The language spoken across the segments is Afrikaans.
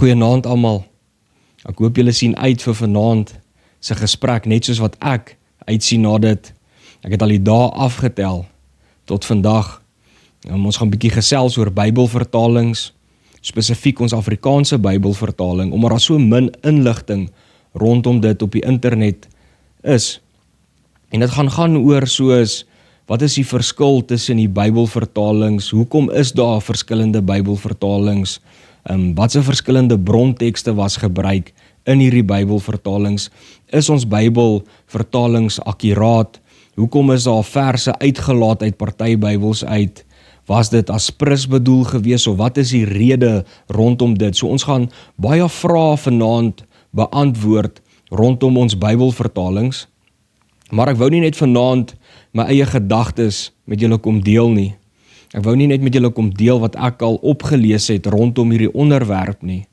Goeienaand almal. Ek hoop julle sien uit vir vanaand se gesprek, net soos wat ek uitsien na dit. Ek het al die dae afgetel tot vandag. Ons gaan 'n bietjie gesels oor Bybelvertalings, spesifiek ons Afrikaanse Bybelvertaling, omdat daar so min inligting rondom dit op die internet is. En dit gaan oor soos, wat is die verskil tussen die Bybelvertalings? Hoekom is daar verskillende Bybelvertalings? Wat se verskillende brontekste was gebruik in hierdie Bybelvertalings? Is ons Bybelvertalings akkuraat? Hoekom is daar verse uitgelaat uit party Bybels uit? Was dit as prins bedoel gewees of wat is die rede rondom dit? So ons gaan baie vrae vanaand beantwoord rondom ons Bybelvertalings. Maar ek wou nie net vanaand my eie gedagtes met julle kom deel nie. Ek wou nie net met julle kom deel wat ek al opgelees het rondom hierdie onderwerp nie.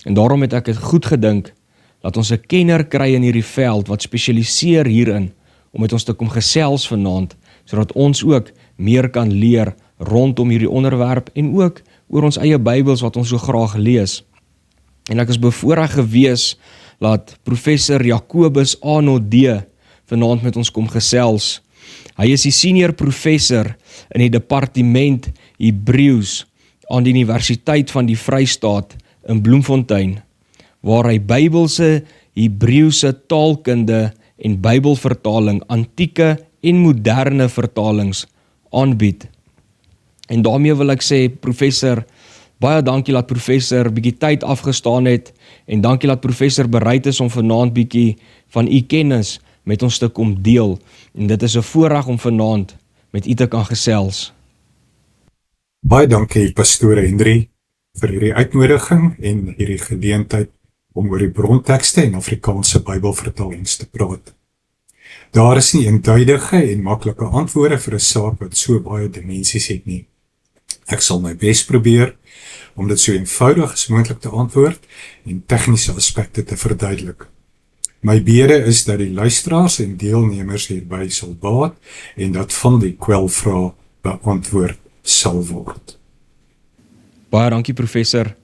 En daarom het ek het goed gedink, dat ons 'n kenner kry in hierdie veld, wat spesialiseer hierin, om met ons te kom gesels vanaand, sodat ons ook meer kan leer rondom hierdie onderwerp, en ook oor ons eie Bybels wat ons so graag lees. En ek is bevoorreg gewees, dat professor Jacobus Arnold D. vanaand met ons kom gesels. Hy is die senior professor in die departement Hebreëus aan die Universiteit van die Vrystaat in Bloemfontein, waar hy Bybelse, Hebreëse taalkunde en Bybelvertaling, antieke en moderne vertalings aanbied. En daarmee wil ek sê, professor, baie dankie dat professor bietjie tyd afgestaan het, en dankie dat professor bereid is om vanaand bietjie van u kennis met ons te kom deel, en dit is 'n voorreg om vanaand met u te kan gesels. Baie dankie, pastoor Henry, vir hierdie uitnodiging en hierdie geleentheid om oor die brontekste en Afrikaanse Bybelvertalings te praat. Daar is nie eenduidige en maklike antwoorde vir 'n saak wat so baie dimensies het nie. Ek sal my bes probeer om dit so eenvoudig as moontlik te antwoord en tegniese aspekte te verduidelik. My bede is dat die luisteraars en deelnemers hierby sal baat en dat van die kwelvrae beantwoord sal word. Baie dankie professor.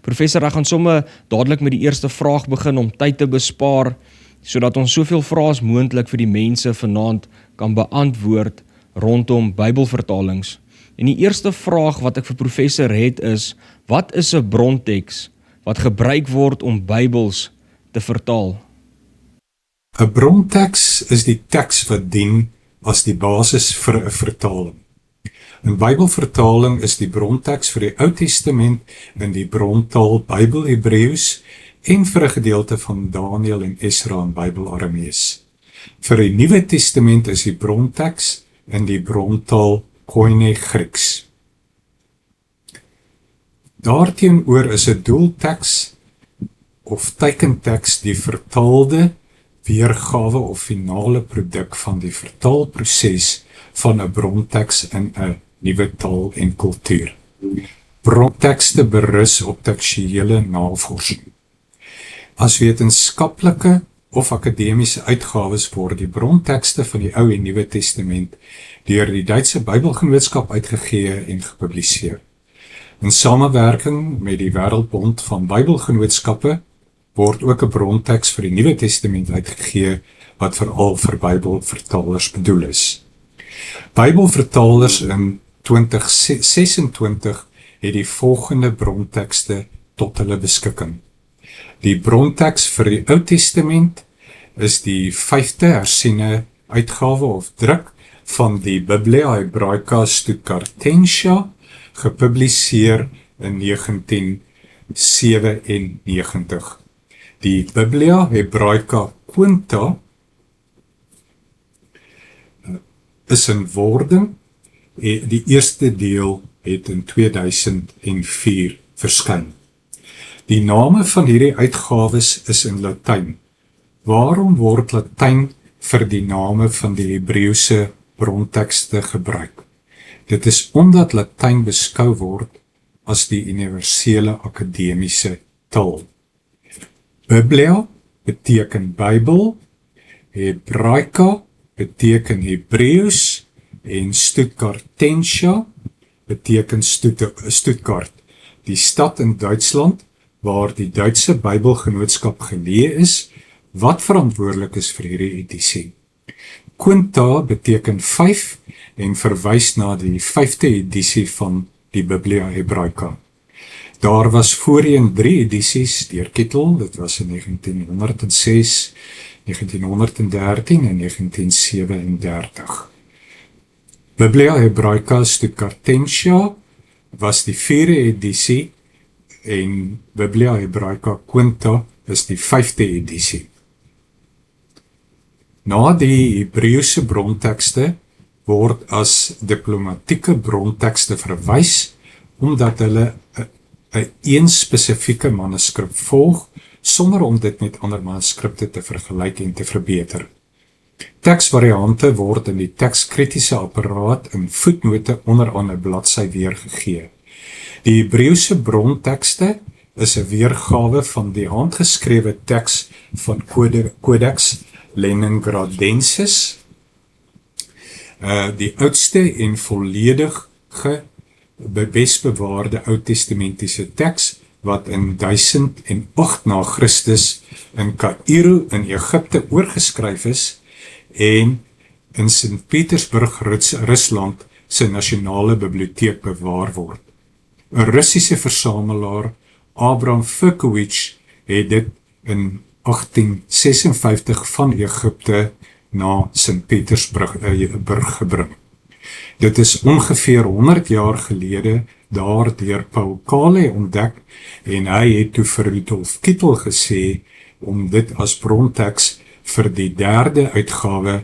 Professor, ek gaan sommer dadelik met die eerste vraag begin om tyd te bespaar, sodat ons soveel vrae as moontlik vir die mense vanaand kan beantwoord rondom Bybelvertalings. En die eerste vraag wat ek vir professor het is, wat is 'n bronteks wat gebruik word om Bybels te vertaal? 'n Bronteks is die teks wat dien as die basis vir 'n vertaling. 'n Bybelvertaling is die bronteks vir die Ou Testament in die brontaal Bybel Hebreëus en vir 'n gedeelte van Daniël en Esra in Bybel Aramees. Vir die Nuwe Testament is die bronteks in die brontaal Koine Grieks. Daarteenoor is 'n doelteks of teikenteks die vertaalde weergawe of finale produk van die vertaalproses van 'n bronteks in 'n nuwe taal en kultuur. Brontekste berus op tekstuele navorsing. As wetenskaplike of akademiese uitgawes word die brontekste van die Ou en Nuwe Testament deur die Duitse Bybelgenootskap uitgegee en gepubliseer. In samewerking met die Wêreldbond van Bybelgenootskappe word ook 'n bronteks vir die Nuwe Testament uitgegee wat veral vir Bybelvertalers bedoel is. Bybelvertalers in 2026 het die volgende brontekste tot hulle beskikking. Die bronteks vir die Ou Testament is die 5de hersiene uitgawe of druk van die Biblia Hebraica Stuttgartensia, gepubliseer in 1997. Die Biblia Hebraica Quinta is in wording. Die eerste deel het in 2004 verskyn. Die name van hierdie uitgawes is in Latyn. Waarom word Latyn vir die name van die Hebreëse brontekste gebruik? Dit is omdat Latyn beskou word as die universele akademiese taal. Biblia beteken Bybel, Hebraica beteken Hebreëus en Stuttgartensia beteken Stuttgart, die stad in Duitsland waar die Duitse Bybelgenootskap geleë is, wat verantwoordelik is vir hierdie edisie. Quinta beteken 5 en verwys na die 5de edisie van die Biblia Hebraica. Daar was voorheen 3 edisies deur Kittel, dit was in 1906, 1913 en 1937. Biblia Hebraica Stuttgartensia was die 4de edisie en Biblia Hebraica Quinta is die 5de edisie. Na die Hebreëse brontekste word as diplomatieke brontekste verwys, omdat hulle 'n spesifieke manuskrip volg, sonder om dit met ander manuskripte te vergelyk en te verbeter. Teksvariante word in die tekskritiese apparaat in voetnote onderaan 'n bladsy weergegee. Die Hebreëse brontekste is 'n weergawe van die handgeskrewe teks van Codex Leningradensis, die oudste en volledige besbewaarde Oud-testamentiese teks wat in 1008 na Christus in Kaïro in Egipte oorgeskryf is en in Sint Petersburg, Rusland se nasionale biblioteek bewaar word. 'n Russiese versamelaar, Abram Furkowitsch, het dit in 1856 van Egipte na Sint Petersburg gebring. Dit is ongeveer 100 jaar gelede daar deur Paul Kale ontdek en hy het toe vir Rudolf Kittel gesê om dit as bronteks vir die 3de uitgawe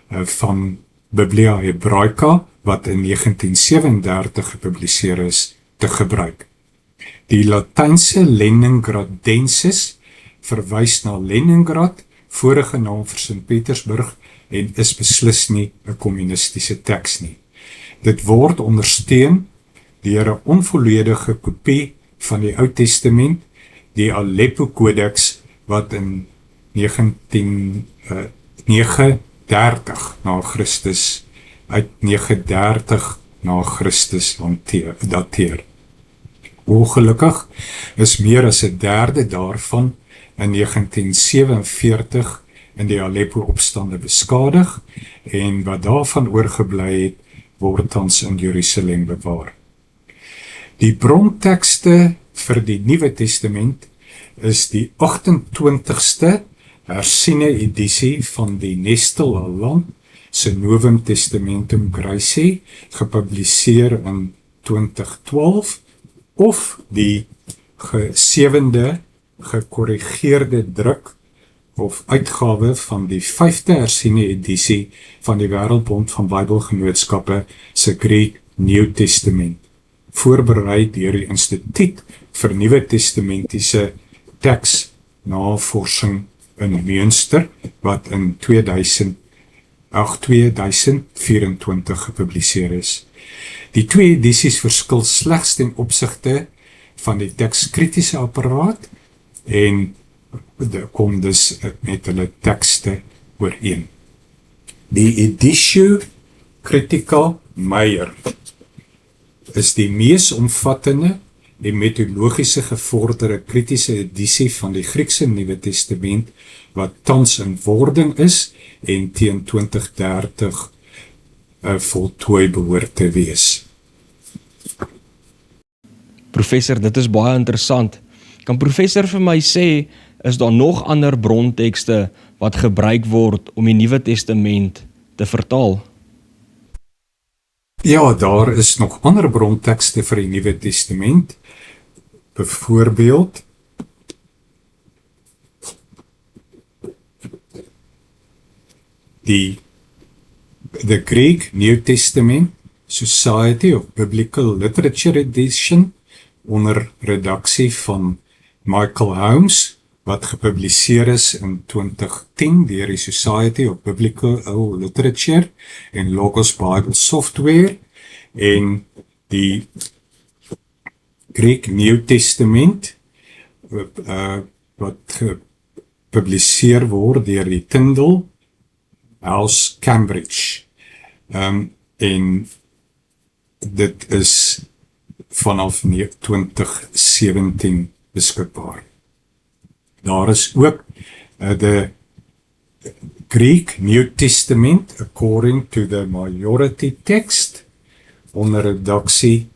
van Biblia Hebraica wat in 1937 gepubliseer is, te gebruik. Die Latynse Leningradensis verwys na Leningrad, vorige naam vir Sint Petersburg, en is beslis nie 'n kommunistiese teks nie. Dit word ondersteun deur 'n onvolledige kopie van die Ou Testament, die Aleppo Codex, wat in 1939 na Christus, uit 930 na Christus dateer. Ongelukkig is meer as 1/3 daarvan in 1947 in die Aleppo-opstande beskadig en wat daarvan oorgebly het, word tans in Jerusalem bewaar. Die brontekste vir die Nuwe Testament is die 28ste hersiene edisie van die Nestle Aland se Novum Testamentum Graecae, gepubliseer in 2012, of die 7de gekorrigeerde druk of uitgawe van die 5de hersiene edisie van die Wêreldbond van Bybelgenootskappe se Greek New Testament, voorberei deur die Instituut vir Nuwe Testamentiese Teksnavorsing in Münster, wat in 2024 gepubliseer is. Die 2 edisies verskil slegs ten opsigte van die tekskritiese apparaat en kom dus met hulle tekste ooreen. Die Editio Critica Meyer is die mees omvattende en metodologiese gevorderde kritiese edisie van die Griekse Nuwe Testament wat tans in wording is en teen 2030 voltooi behoort te wees. Professor, dit is baie interessant. Kan professor vir my sê, is daar nog ander brontekste wat gebruik word om die Nuwe Testament te vertaal? Ja, daar is nog ander brontekste vir die Nuwe Testament. Byvoorbeeld The Greek New Testament Society of Biblical Literature Edition onder redaksie van Michael Holmes, wat gepubliseer is in 2010 deur die Society of Biblical Literature en Logos Bible Software, en die Greek New Testament wat gepubliseer word deur die Tyndale House Cambridge. En dit is vanaf 2017 beskikbaar. Daar is ook the Greek New Testament according to the majority text onder redaksie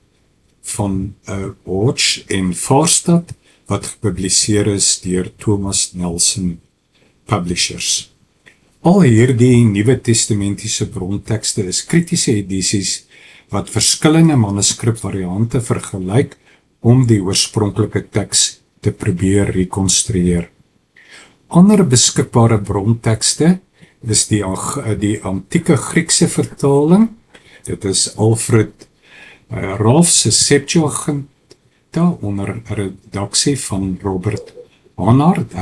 van Hodge en Farstad wat gepubliseer is deur Thomas Nelson Publishers. Al hierdie Nuwe Testamentiese brontekste is kritiese edisies wat verskillende manuskripvariante vergelyk om die oorspronklike teks te probeer rekonstrueer. Ander beskikbare brontekste is die antieke Griekse vertaling. Dit is Alfred Raff se Septuaginta onder redaksie van Robert Hannard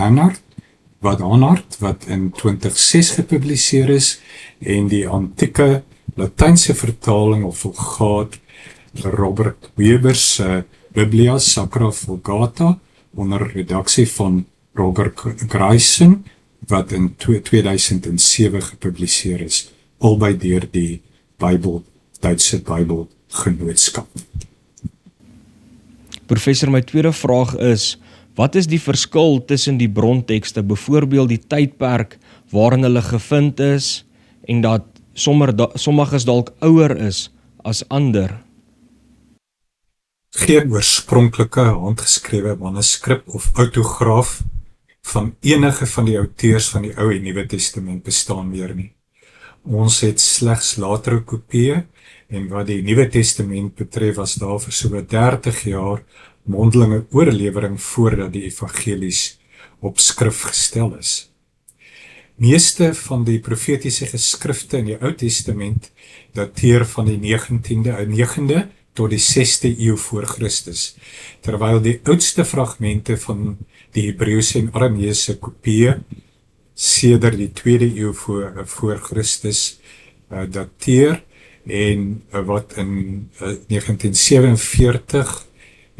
wat in 2006 gepubliseer is, en die antieke Latynse vertaling of Vulgaat Robert Weber se Biblia Sacra Vulgata onder redaksie van Roger Grayson wat in 2007 gepubliseer is, albei deur die Duitse Bybelgenootskap. Professor, my tweede vraag is, wat is die verskil tussen die brontekste, byvoorbeeld die tydperk waarin hulle gevind is, en dat sommiges dalk ouer is as ander? Geen oorspronklike handgeskrewe manuskrip of autograaf van enige van die auteurs van die Ou en Nuwe Testament bestaan meer nie. Ons het slegs latere kopieë, en wat die Nuwe Testament betref was daar vir so 30 jaar mondelinge oorlewering voordat die evangelies op skrif gestel is. Meeste van die profetiese geskrifte in die Ou Testament dateer van die 9de tot die 6de eeu voor Christus, terwyl die oudste fragmente van die Hebreëse en Arameese kopieë sedert die 2de eeu voor Christus dateer, en wat in 1947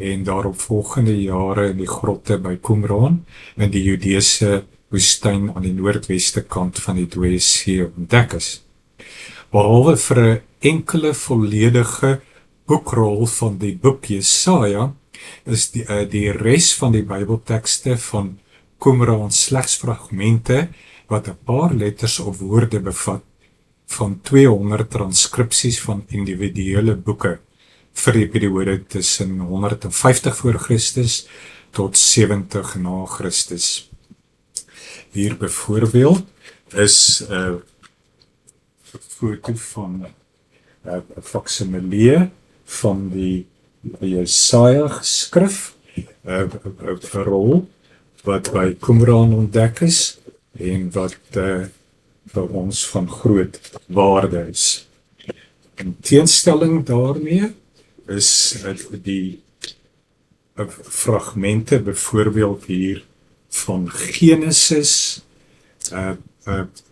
en daarop volgende jare in die grotte by Qumran in die Judeese woestyn aan die noordweste kant van die Dooie See ontdek is. Behalwe vir 'n enkele volledige boekrol van die boek Jesaja, is die res van die Bybeltekste van Qumran slegs fragmente wat 'n paar letters of woorde bevat van 200 transkripsies van individuele boeke vir die periode tussen 150 voor Christus tot 70 na Christus. Hier byvoorbeeld is 'n foto van 'n faksimilie van die Jesaja geskrif, 'n rol wat by Qumran ontdek is en wat vir ons van groot waarde is. In teenstelling daarmee is die fragmente byvoorbeeld hier van Genesis,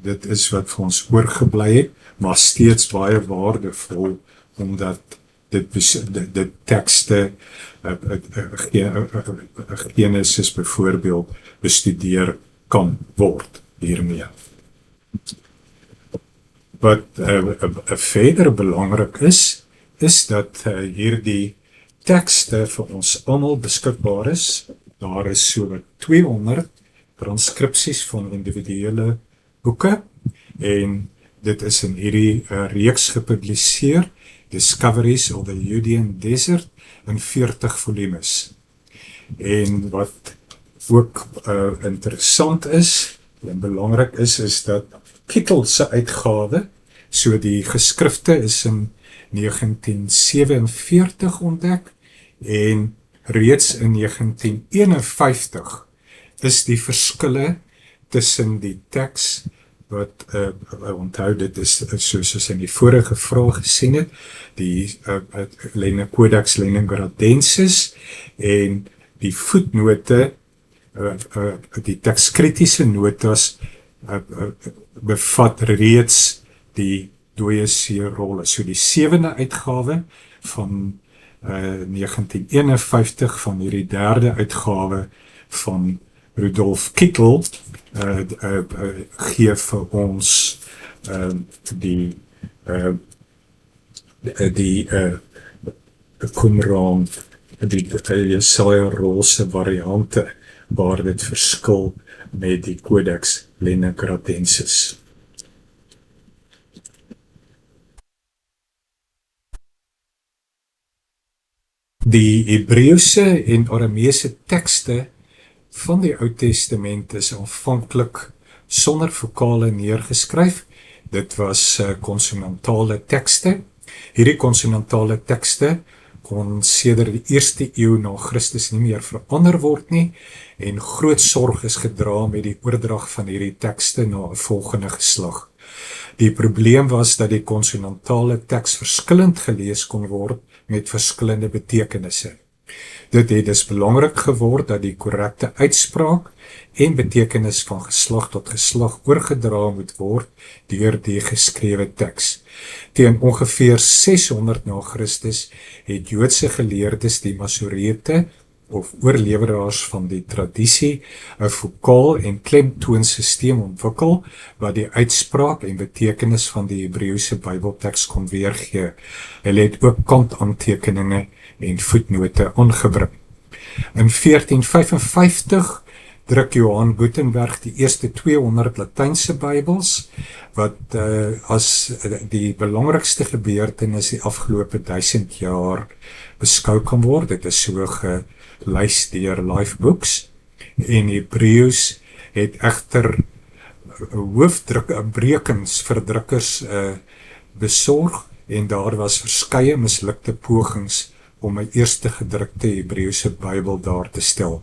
dit is wat vir ons oorgebly het, maar steeds baie waardevol, omdat dit tekste Genesis byvoorbeeld bestudeer kan word hiermee. Wat verder belangrik is dat hierdie tekste vir ons almal beskikbaar is. Daar is so 200 transkripsies van individuele boeke, en dit is in hierdie reeks gepubliseer, Discoveries of the Judean Desert, in 40 volumes. En wat ook interessant is, en belangrik is dat Kittel se uitgawe, so die geskrifte is in 1947 ontdek, en reeds in 1951 is die verskille tussen die teks, wat onthou dit is soos in die vorige vraag gesien het, die Codex Leningradensis, en die voetnote, die tekskritiese notas bevat reeds die Dooie See rolle. So die 7de uitgawe van 1951 van hierdie 3de uitgawe van Rudolf Kittel gee vir ons die Qumran die Jesaja rol se variante waar dit verskil met die Codex Leningradensis. Die Hebreëse en Arameese tekste van die Ou Testament is aanvanklik sonder vokale neergeskryf. Dit was konsonantale tekste. Hierdie konsonantale tekste kon sedert die 1ste eeu na Christus nie meer verander word nie en groot sorg is gedra met die oordrag van hierdie tekste na 'n volgende geslag. Die probleem was dat die konsonantale teks verskillend gelees kon word met verskillende betekenisse. Dit het dus belangrik geword dat die korrekte uitspraak en betekenis van geslag tot geslag oorgedra moet word deur die geskrewe teks. Teen ongeveer 600 na Christus het Joodse geleerdes die Masorete of oorleweraars van die tradisie 'n vokaal en klemtoonsisteem ontwikkel wat die uitspraak en betekenis van die Hebreëse Bybelteks kon weergee. Hulle het ook kantaantekeninge en voetnote aangebring. In 1455 druk Johann Gutenberg die eerste 200 Latynse Bybels, wat as die belangrikste gebeurtenis die afgelope 1000 jaar beskou kan word. Dit is so gelys deur Lifebooks. En Hebreëus het egter hoofdrukbrekings vir drukkers besorg en daar was verskeie mislukte pogings om 'n eerste gedrukte Hebreëse Bybel daar te stel.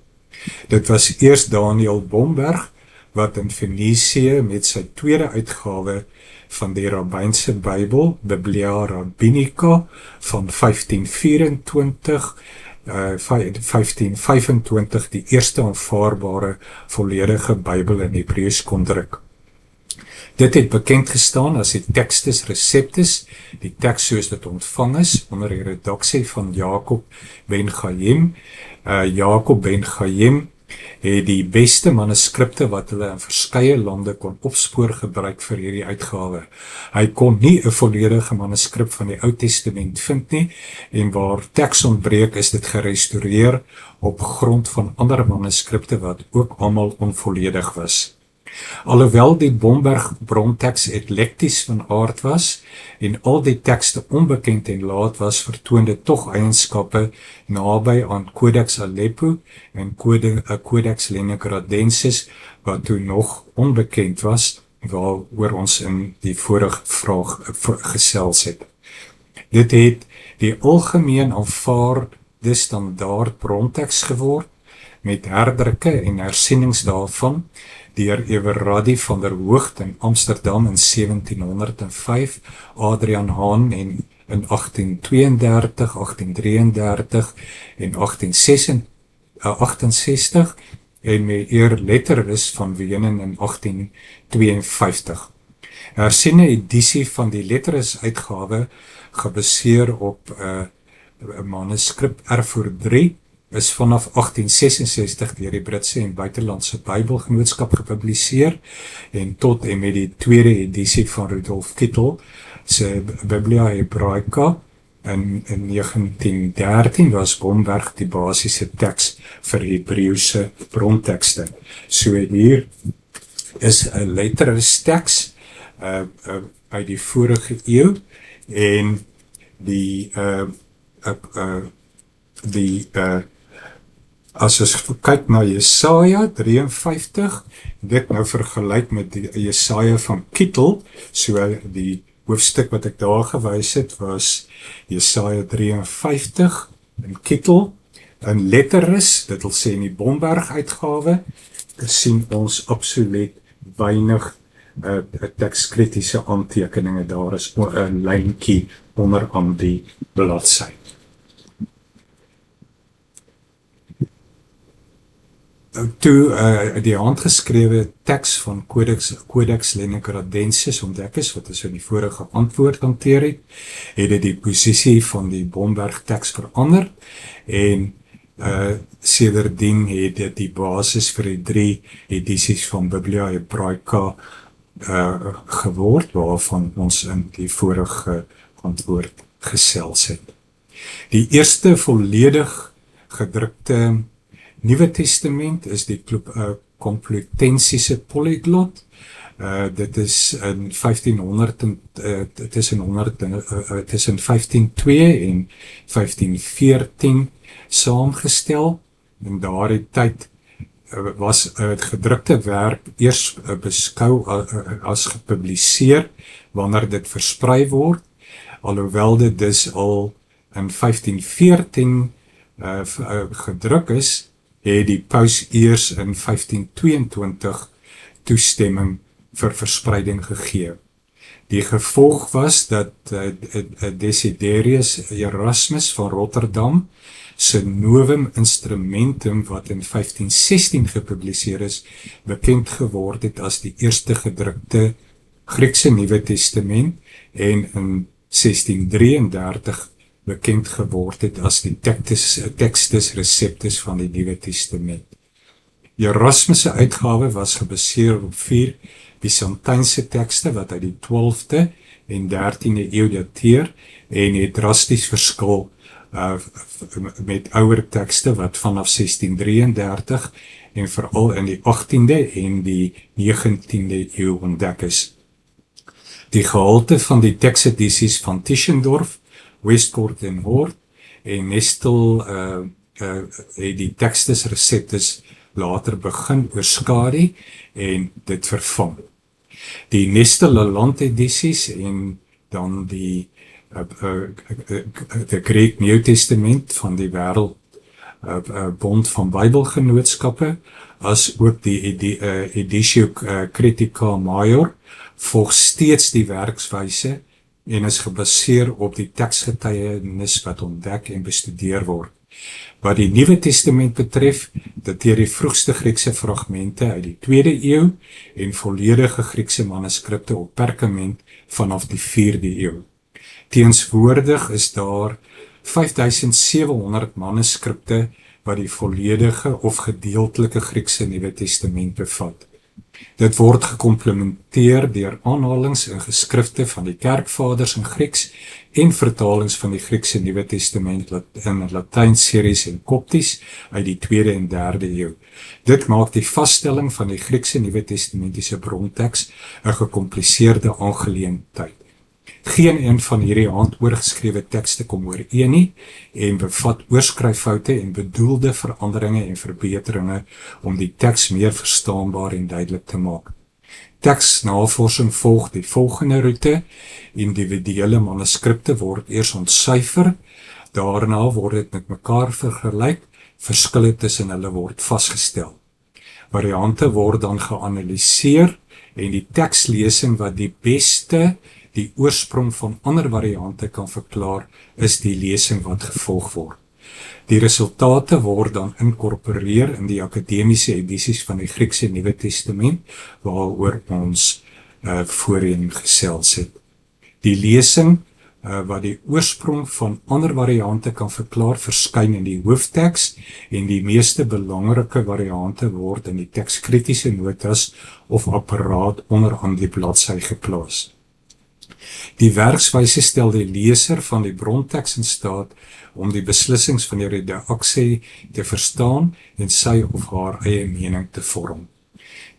Dit was eers Daniel Bomberg wat in Venesië met sy tweede uitgawe van die Rabbynse Bybel, Biblia Rabbinica, van 1525 die eerste aanvaarbare volledige Bybel in Hebreëus kon druk. Dit het bekend gestaan as die Textus Receptus, die teks soos dit ontvang is, onder die redaksie van Jacob ben Chaim. Jacob ben Chaim het die beste manuskripte wat hulle in verskeie lande kon opspoor gebruik vir hierdie uitgawe. Hy kon nie 'n volledige manuskrip van die Ou Testament vind nie, en waar teks ontbreek is dit gerestoreer op grond van ander manuskripte wat ook almal onvolledig was. Alhoewel die Bomberg bronteks eklekties van aard was en al die tekste onbekend en laat was, vertoon dit tog eienskappe naby aan Codex Aleppo en Codex Leningradensis wat toe nog onbekend was, waaroor ons in die vorige vraag gesels het. Dit het die algemeen aanvaarde standaard bronteks geword met herdrukke en hersienings daarvan deur Everardi van der Hoogt in Amsterdam in 1705, Adrian Hahn in 1832, 1833 en 1868 en meneer Letterus van Wenen in 1852. Hersiene edisie van die Letterus uitgawe, gebaseer op 'n manuskrip Erfurt 3, is vanaf 1866 deur die Britse en Buitelandse Bybelgenootskap gepubliseer en tot en met die tweede edisie van Rudolf Kittel se Biblia Hebraica in 1913 was Bomberg die basiese teks vir Hebreëse brontekste. So hier is 'n Letterus teks uit die vorige eeu en as ons kyk na Jesaja 53, dit nou vergelyk met die Jesaja van Kittel, so die hoofstuk wat ek daar gewys het was Jesaja 53 in Kittel, in Letterus, dit wil sê in die Bomberg uitgawe, sien ons absoluut weinig tekskritiese aantekeninge. Daar is 'n lyntjie onder aan die bladsy. Toe die handgeskrewe teks van Codex Leningradensis ontdek is, wat ons in die vorige antwoord hanteer het dit die posisie van die Bomberg teks verander en sedertdien het dit die basis vir die 3 edisies van Biblia Hebraica geword, waarvan ons in die vorige antwoord gesels het. Die eerste volledig gedrukte Nuwe Testament is die Complutensiese Polyglot. Dit is in 1500 tussen 1502 en 1514 saamgestel. In daardie tyd was het gedrukte werk eers beskou as gepubliseer wanneer dit versprei word, alhoewel dit dus al in 1514 gedruk is, het die paus eers in 1522 toestemming vir verspreiding gegee. Die gevolg was dat Desiderius Erasmus van Rotterdam se Novum Instrumentum wat in 1516 gepubliseer is, bekend geword het as die eerste gedrukte Griekse Nuwe Testament en in 1633 bekend geword het as die Textus Receptus van die Nuwe Testament. Erasmus se uitgawe was gebaseer op 4 Byzantynse tekste wat uit die 12de en 13de eeu dateer en het drasties verskil met ouer tekste wat vanaf 1633 en veral in die 18de en die 19de eeu ontdek is. Die gehalte van die teksedisies van Tischendorf, Westcott en Hort en Nestel het die Textus Receptus later begin oorskadu en dit vervang. Die Nestel-Laland edisies en dan die Greek New Testament van die Wêreldbond van Bybelgenootskappe, as ook die Editio Critica Major, volg steeds die werkswyse en is gebaseer op die teksgetuienis wat ontdek en bestudeer word. Wat die Nuwe Testament betref, dateer die vroegste Griekse fragmente uit die 2de eeu en volledige Griekse manuskripte op perkament vanaf die 4de eeu. Teenswoordig is daar 5700 manuskripte wat die volledige of gedeeltelike Griekse Nuwe Testament bevat. Dit word gekomplementeer deur aanhalings in geskrifte van die kerkvaders in Grieks en vertalings van die Griekse Nuwe Testament in Latyn, Syries en Kopties uit die 2de en 3de eeu. Dit maak die vaststelling van die Griekse Nuwe Testamentiese bronteks 'n gekompliseerde aangeleentheid. Geen een van hierdie handoorgeskrewe tekste kom ooreen nie en bevat oorskryffoute en bedoelde veranderinge en verbeteringe om die teks meer verstaanbaar en duidelik te maak. Teksnavorsing volg die volgende roete. Individuele manuskripte word eers ontsyfer, daarna word dit met mekaar vergelyk, verskille tussen hulle word vasgestel. Variante word dan geanalyseer en die tekslesing wat die beste die oorsprong van ander variante kan verklaar, is die lesing wat gevolg word. Die resultate word dan inkorporeer in die akademiese edisies van die Griekse Nuwe Testament, waaroor ons voorheen gesels het. Die lesing wat die oorsprong van ander variante kan verklaar, verskyn in die hoofteks en die meeste belangrike variante word in die tekskritiese notas of apparaat onderaan die bladsy geplaas. Die werkswyse stel die leser van die bronteks in staat om die beslissings van die redaksie te verstaan en sy of haar eie mening te vorm.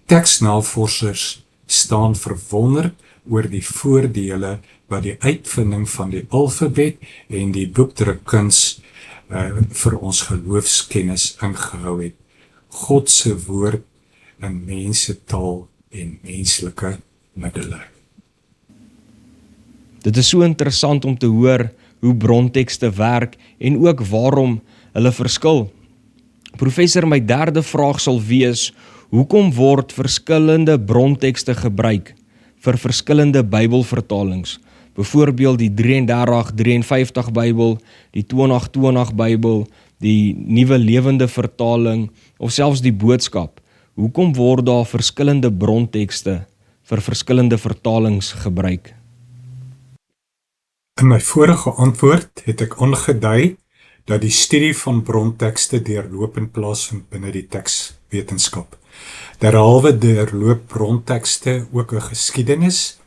Teksnavorsers staan verwonderd oor die voordele wat die uitvinding van die alfabet en die boekdrukkuns vir ons geloofskennis ingehou het. God se woord in mensetaal en menslike middele. Dit is so interessant om te hoor hoe brontekste werk en ook waarom hulle verskil. Professor, my derde vraag sal wees, hoekom word verskillende brontekste gebruik vir verskillende Bybelvertalings? Byvoorbeeld die 33-53 Bybel, die 20-20 Bybel, die Nuwe Lewende Vertaling of selfs die Boodskap. Hoekom word daar verskillende brontekste vir verskillende vertalings gebruik? In my vorige antwoord het ek aangedui dat die studie van brontekste deurlopend plaasvind binne die tekswetenskap. Derhalwe deurloop brontekste ook 'n geskiedenis.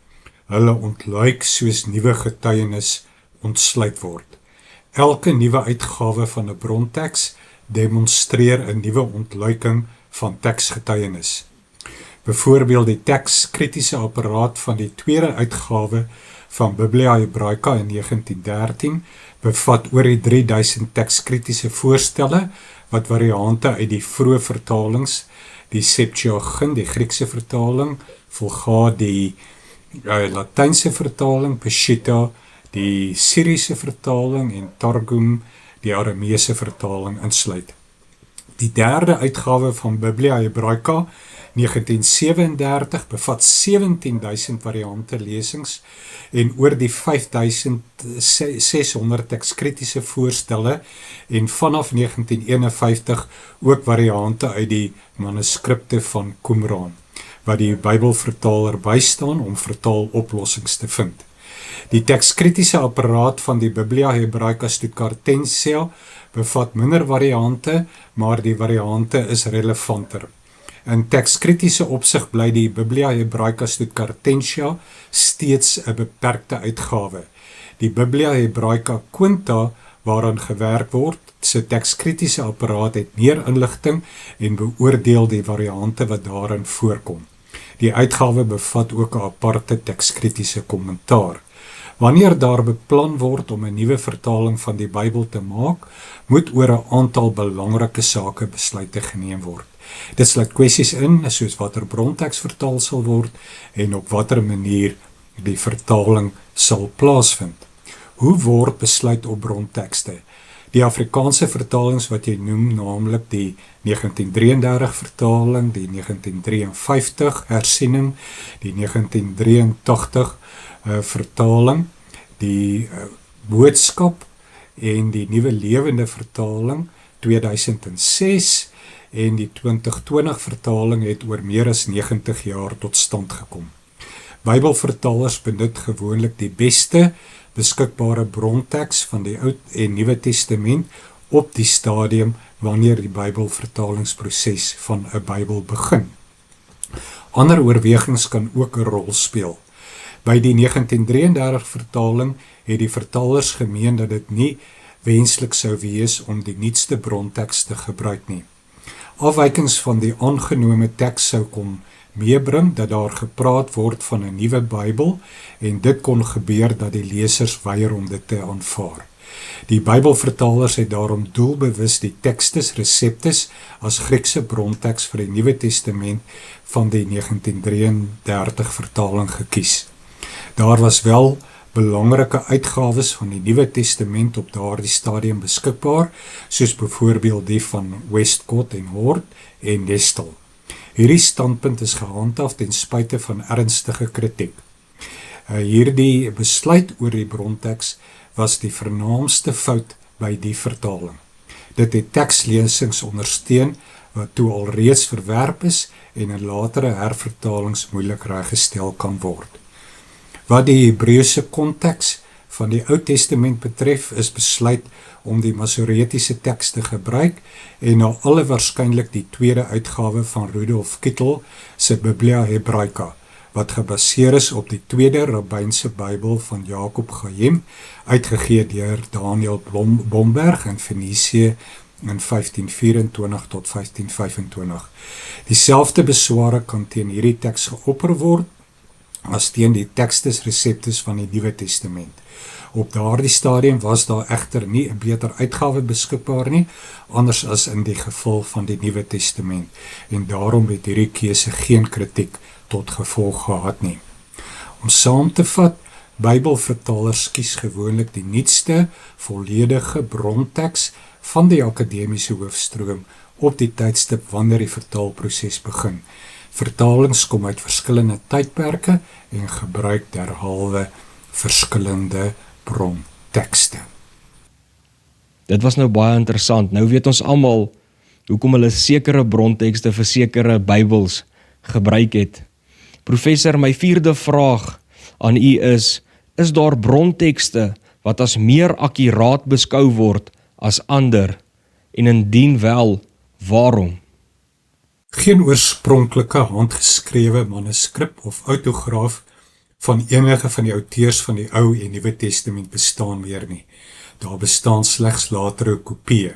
Hulle ontluik soos nuwe getuienis ontsluit word. Elke nuwe uitgawe van 'n bronteks demonstreer 'n nuwe ontluiking van teksgetuienis. Byvoorbeeld die tekskritiese apparaat van die tweede uitgawe van Biblia Hebraica in 1913 bevat oor die 3000 tekskritiese voorstelle wat variante uit die vroeë vertalings, die Septuagint, die Griekse vertaling, Vulgate, die Latynse vertaling, Peshitta, die Syriese vertaling en Targum, die Arameese vertaling insluit. Die derde uitgawe van Biblia Hebraica 1937 bevat 17.000 variante lesings en oor die 5.600 tekskritiese voorstelle en vanaf 1951 ook variante uit die manuskripte van Qumran, wat die Bybelvertaler bystaan om vertaaloplossings te vind. Die tekskritiese apparaat van die Biblia Hebraica Stuttgartensia bevat minder variante, maar die variante is relevanter. In tekskritiese opsig bly die Biblia Hebraica Stuttgartensia steeds 'n beperkte uitgawe. Die Biblia Hebraica Quinta, waaraan gewerk word, se tekskritiese apparaat het meer inligting en beoordeel die variante wat daarin voorkom. Die uitgawe bevat ook 'n aparte tekskritiese kommentaar. Wanneer daar beplan word om 'n nuwe vertaling van die Bybel te maak, moet oor 'n aantal belangrike sake besluite geneem word. Dit sluit kwessies in, soos watter bronteks vertaal sal word en op watter manier die vertaling sal plaasvind. Hoe word besluit op brontekste? Die Afrikaanse vertalings wat jy noem, naamlik die 1933 vertaling, die 1953 hersiening, die 1983 vertaling, die boodskap en die nuwe lewende vertaling 2006 en die 2020 vertaling het oor meer as 90 jaar tot stand gekom. Bybelvertalers benut gewoonlik die beste beskikbare bronteks van die Ou en Nuwe Testament op die stadium wanneer die Bybelvertalingsproses van 'n Bybel begin. Ander oorwegings kan ook 'n rol speel. By die 1933 vertaling het die vertalers gemeen dat dit nie wenslik sou wees om die nuutste bronteks te gebruik nie. Afwykings van die aangenome teks sou kon meebring dat daar gepraat word van 'n nuwe Bybel en dit kon gebeur dat die lesers weier om dit te aanvaar. Die Bybelvertalers het daarom doelbewus die Textus Receptus as Griekse bronteks vir die Nuwe Testament van die 1933 vertaling gekies. Daar was wel belangrike uitgawes van die Nuwe Testament op daardie stadium beskikbaar, soos byvoorbeeld die van Westcott en Hort en Nestle. Hierdie standpunt is gehandhaaf ten spyte van ernstige kritiek. Hierdie besluit oor die bronteks was die vernaamste fout by die vertaling. Dit het tekslesings ondersteun wat toe alreeds verwerp is en in latere hervertalings moeilik reggestel kan word. Wat die Hebreëse konteks van die Ou Testament betref, is besluit om die Masoretiese teks te gebruik en na alle waarskynlik die tweede uitgawe van Rudolf Kittel se Biblia Hebraica, wat gebaseer is op die tweede Rabbynse Bybel van Jacob Chaim, uitgegee deur Daniel Bomberg in Venesië in 1524 tot 1525. Dieselfde besware kan teen hierdie teks geopper word as teen die Textus Receptus van die Nuwe Testament. Op daardie stadium was daar egter nie 'n beter uitgawe beskikbaar nie, anders as in die geval van die Nuwe Testament, en daarom het hierdie keuse geen kritiek tot gevolg gehad nie. Om saam te vat, Bybelvertalers kies gewoonlik die nuutste, volledige bronteks van die akademiese hoofstroom op die tydstip wanneer die vertaalproses begin. Vertalings kom uit verskillende tydperke en gebruik derhalwe verskillende brontekste. Dit was nou baie interessant. Nou weet ons almal hoekom hulle sekere brontekste vir sekere Bybels gebruik het. Professor, my 4de vraag aan u is daar brontekste wat as meer akkuraat beskou word as ander, en indien wel, waarom? Geen oorspronklike handgeskrewe manuskrip of autograaf van enige van die auteurs van die Ou en Nuwe Testament bestaan meer nie. Daar bestaan slegs latere kopieë.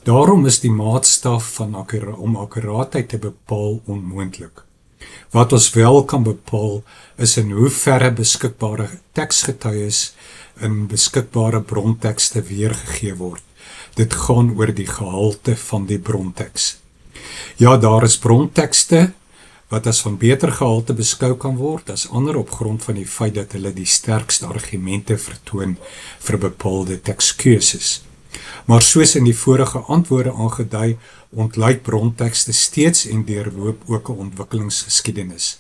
Daarom is die maatstaf om akkuraatheid te bepaal onmoontlik. Wat ons wel kan bepaal is in hoe verre beskikbare teksgetuies in beskikbare brontekste weergegee word. Dit gaan oor die gehalte van die bronteks. Ja, daar is brontekste wat as van beter gehalte beskou kan word as ander op grond van die feit dat hulle die sterkste argumente vertoon vir bepaalde tekskeuses. Maar soos in die vorige antwoorde aangedui, ontluik brontekste steeds en deurloop ook 'n ontwikkelingsgeskiedenis.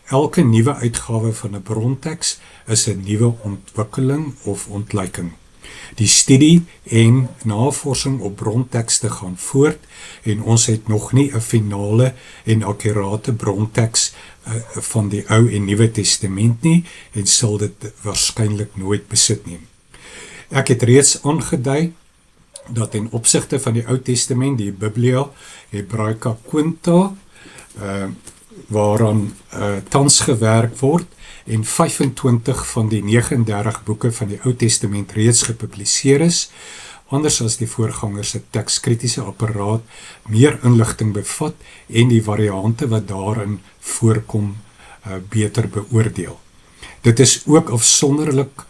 Elke nuwe uitgawe van 'n bronteks is 'n nuwe ontwikkeling of ontluiking. Die studie en navorsing op brontekste gaan voort en ons het nog nie 'n finale en akkurate bronteks van die Ou en Nuwe Testament nie en sal dit waarskynlik nooit besit nie. Ek het reeds aangedui dat ten opsigte van die Ou Testament, die Biblia Hebraica Quinta, waaraan tans gewerk word en 25 van die 39 boeke van die Ou Testament reeds gepubliseer is, anders as die voorgangers se tekskritiese apparaat meer inligting bevat en die variante wat daarin voorkom beter beoordeel. Dit is ook afsonderlik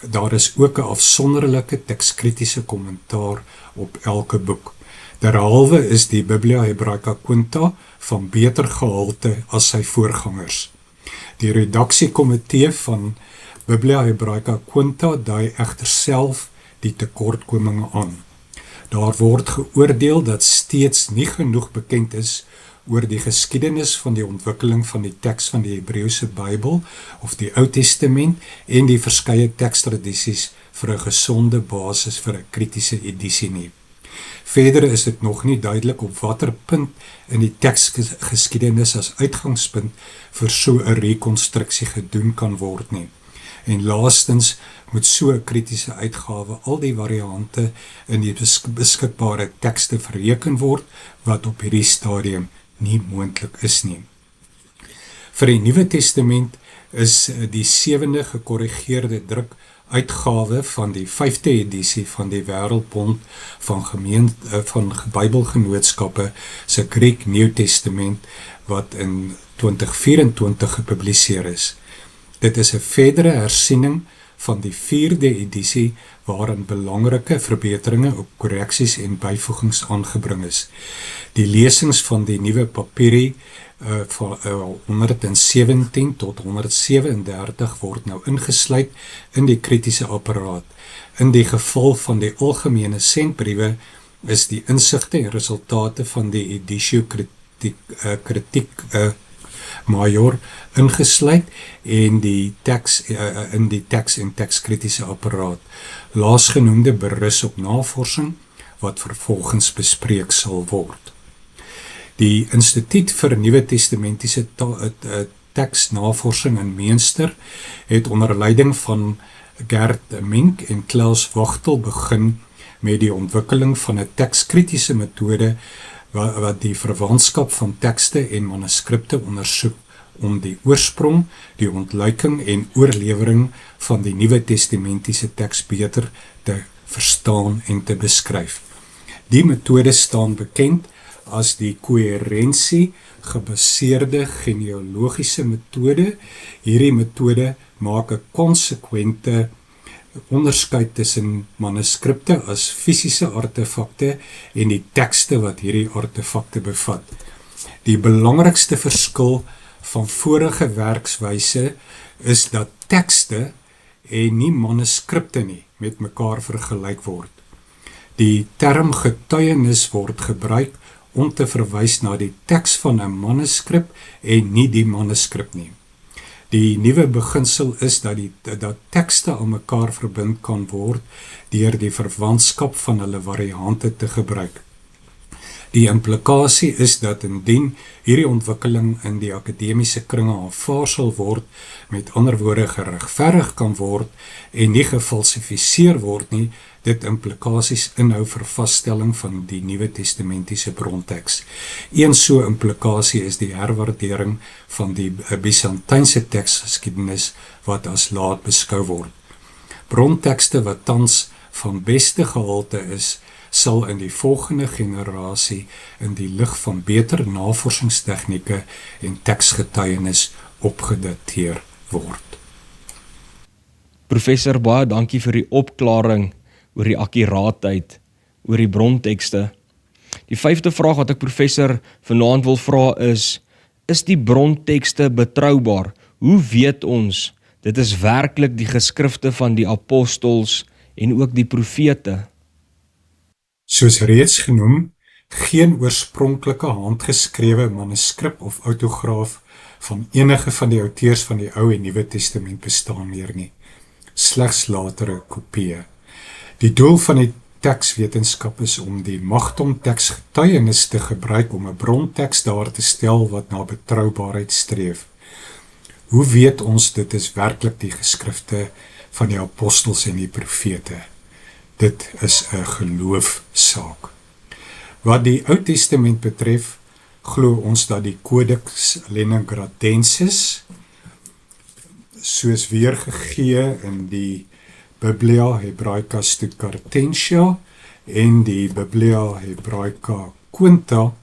daar is ook 'n afsonderlike tekskritiese kommentaar op elke boek. Derhalwe is die Biblia Hebraica Quinta van beter gehalte as sy voorgangers. Die redaksiekomitee van Biblia Hebraica Quinta dui egter self die tekortkominge aan. Daar word geoordeel dat steeds nie genoeg bekend is oor die geskiedenis van die ontwikkeling van die teks van die Hebreëse Bybel of die Ou Testament en die verskeie tekstradisies vir 'n gesonde basis vir 'n kritiese edisie nie. Verder is dit nog nie duidelik op watter punt in die teksgeskiedenis as uitgangspunt vir so 'n rekonstruksie gedoen kan word nie. En laastens moet so 'n kritiese uitgawe al die variante in die beskikbare tekste verreken word wat op hierdie stadium nie moontlik is nie. Vir die Nuwe Testament is die 7de gekorrigeerde druk uitgawe van die 5de edisie van die Wêreldbond van Bybelgenootskappe se Griek New Testament wat in 2024 gepubliseer is. Dit is 'n verdere hersiening van die 4de edisie waarin belangrike verbeteringe op korreksies en byvoegings aangebring is. Die lesings van die nuwe papierie van 117 tot 137 word nou ingesluit in die kritiese apparaat. In die geval van die algemene sendbriewe is die insigte en resultate van die editio kritiek major ingesluit en die teks in die teks en tekskritiese apparaat. Laasgenoemde berus op navorsing wat vervolgens bespreek sal word. Die Instituut vir Nuwe Testamentiese Teksnavorsing in Münster het onder leiding van Gert Mink en Klaus Wachtel begin met die ontwikkeling van 'n tekskritiese metode wat die verwantskap van tekste en manuskripte ondersoek om die oorsprong, die ontluiking en oorlewering van die Nuwe Testamentiese teks beter te verstaan en te beskryf. Die metode staan bekend as die koherensie gebaseerde genealogiese metode. Hierdie metode maak 'n konsekwente onderskeid tussen manuskripte as fisiese artefakte en die tekste wat hierdie artefakte bevat. Die belangrikste verskil van vorige werkswyse is dat tekste en nie manuskripte nie met mekaar vergelyk word. Die term getuienis word gebruik om te verwys na die teks van 'n manuskrip en nie die manuskrip nie. Die nuwe beginsel is dat tekste aan mekaar verbind kan word deur die verwantskap van hulle variante te gebruik. Die implikasie is dat indien hierdie ontwikkeling in die akademiese kringe aanvaar sal word, met ander woorde geregverdig kan word en nie gefalsifiseer word nie, dit implikasies inhou vir vaststelling van die Nuwe Testamentiese bronteks. Een so implikasie is die herwaardering van die Byzantynse teksgeskiedenis wat as laat beskou word. Brontekste wat tans van beste gehalte is, sal in die volgende generasie in die lig van beter navorsingstegnieke en teksgetuienis opgedateer word. Professor, baie dankie vir die opklaring oor die akkuraatheid, oor die brontekste. Die 5de vraag wat ek professor vanaand wil vra is die brontekste betroubaar? Hoe weet ons dit is werklik die geskrifte van die apostels en ook die profete? Soos reeds genoem, geen oorspronklike handgeskrewe manuskrip of autograaf van enige van die auteurs van die Ou en Nuwe Testament bestaan meer nie, slegs latere kopieë. Die doel van die tekswetenskap is om die magtom teksgetuienis te gebruik om 'n bronteks daar te stel wat na betroubaarheid streef. Hoe weet ons dit is werklik die geskrifte van die apostels en die profete? Dit is 'n geloofsaak. Wat die Ou Testament betref, glo ons dat die Codex Leningradensis, soos weergegee in die Biblia Hebraica Stuttgartensia en die Biblia Hebraica Quinta,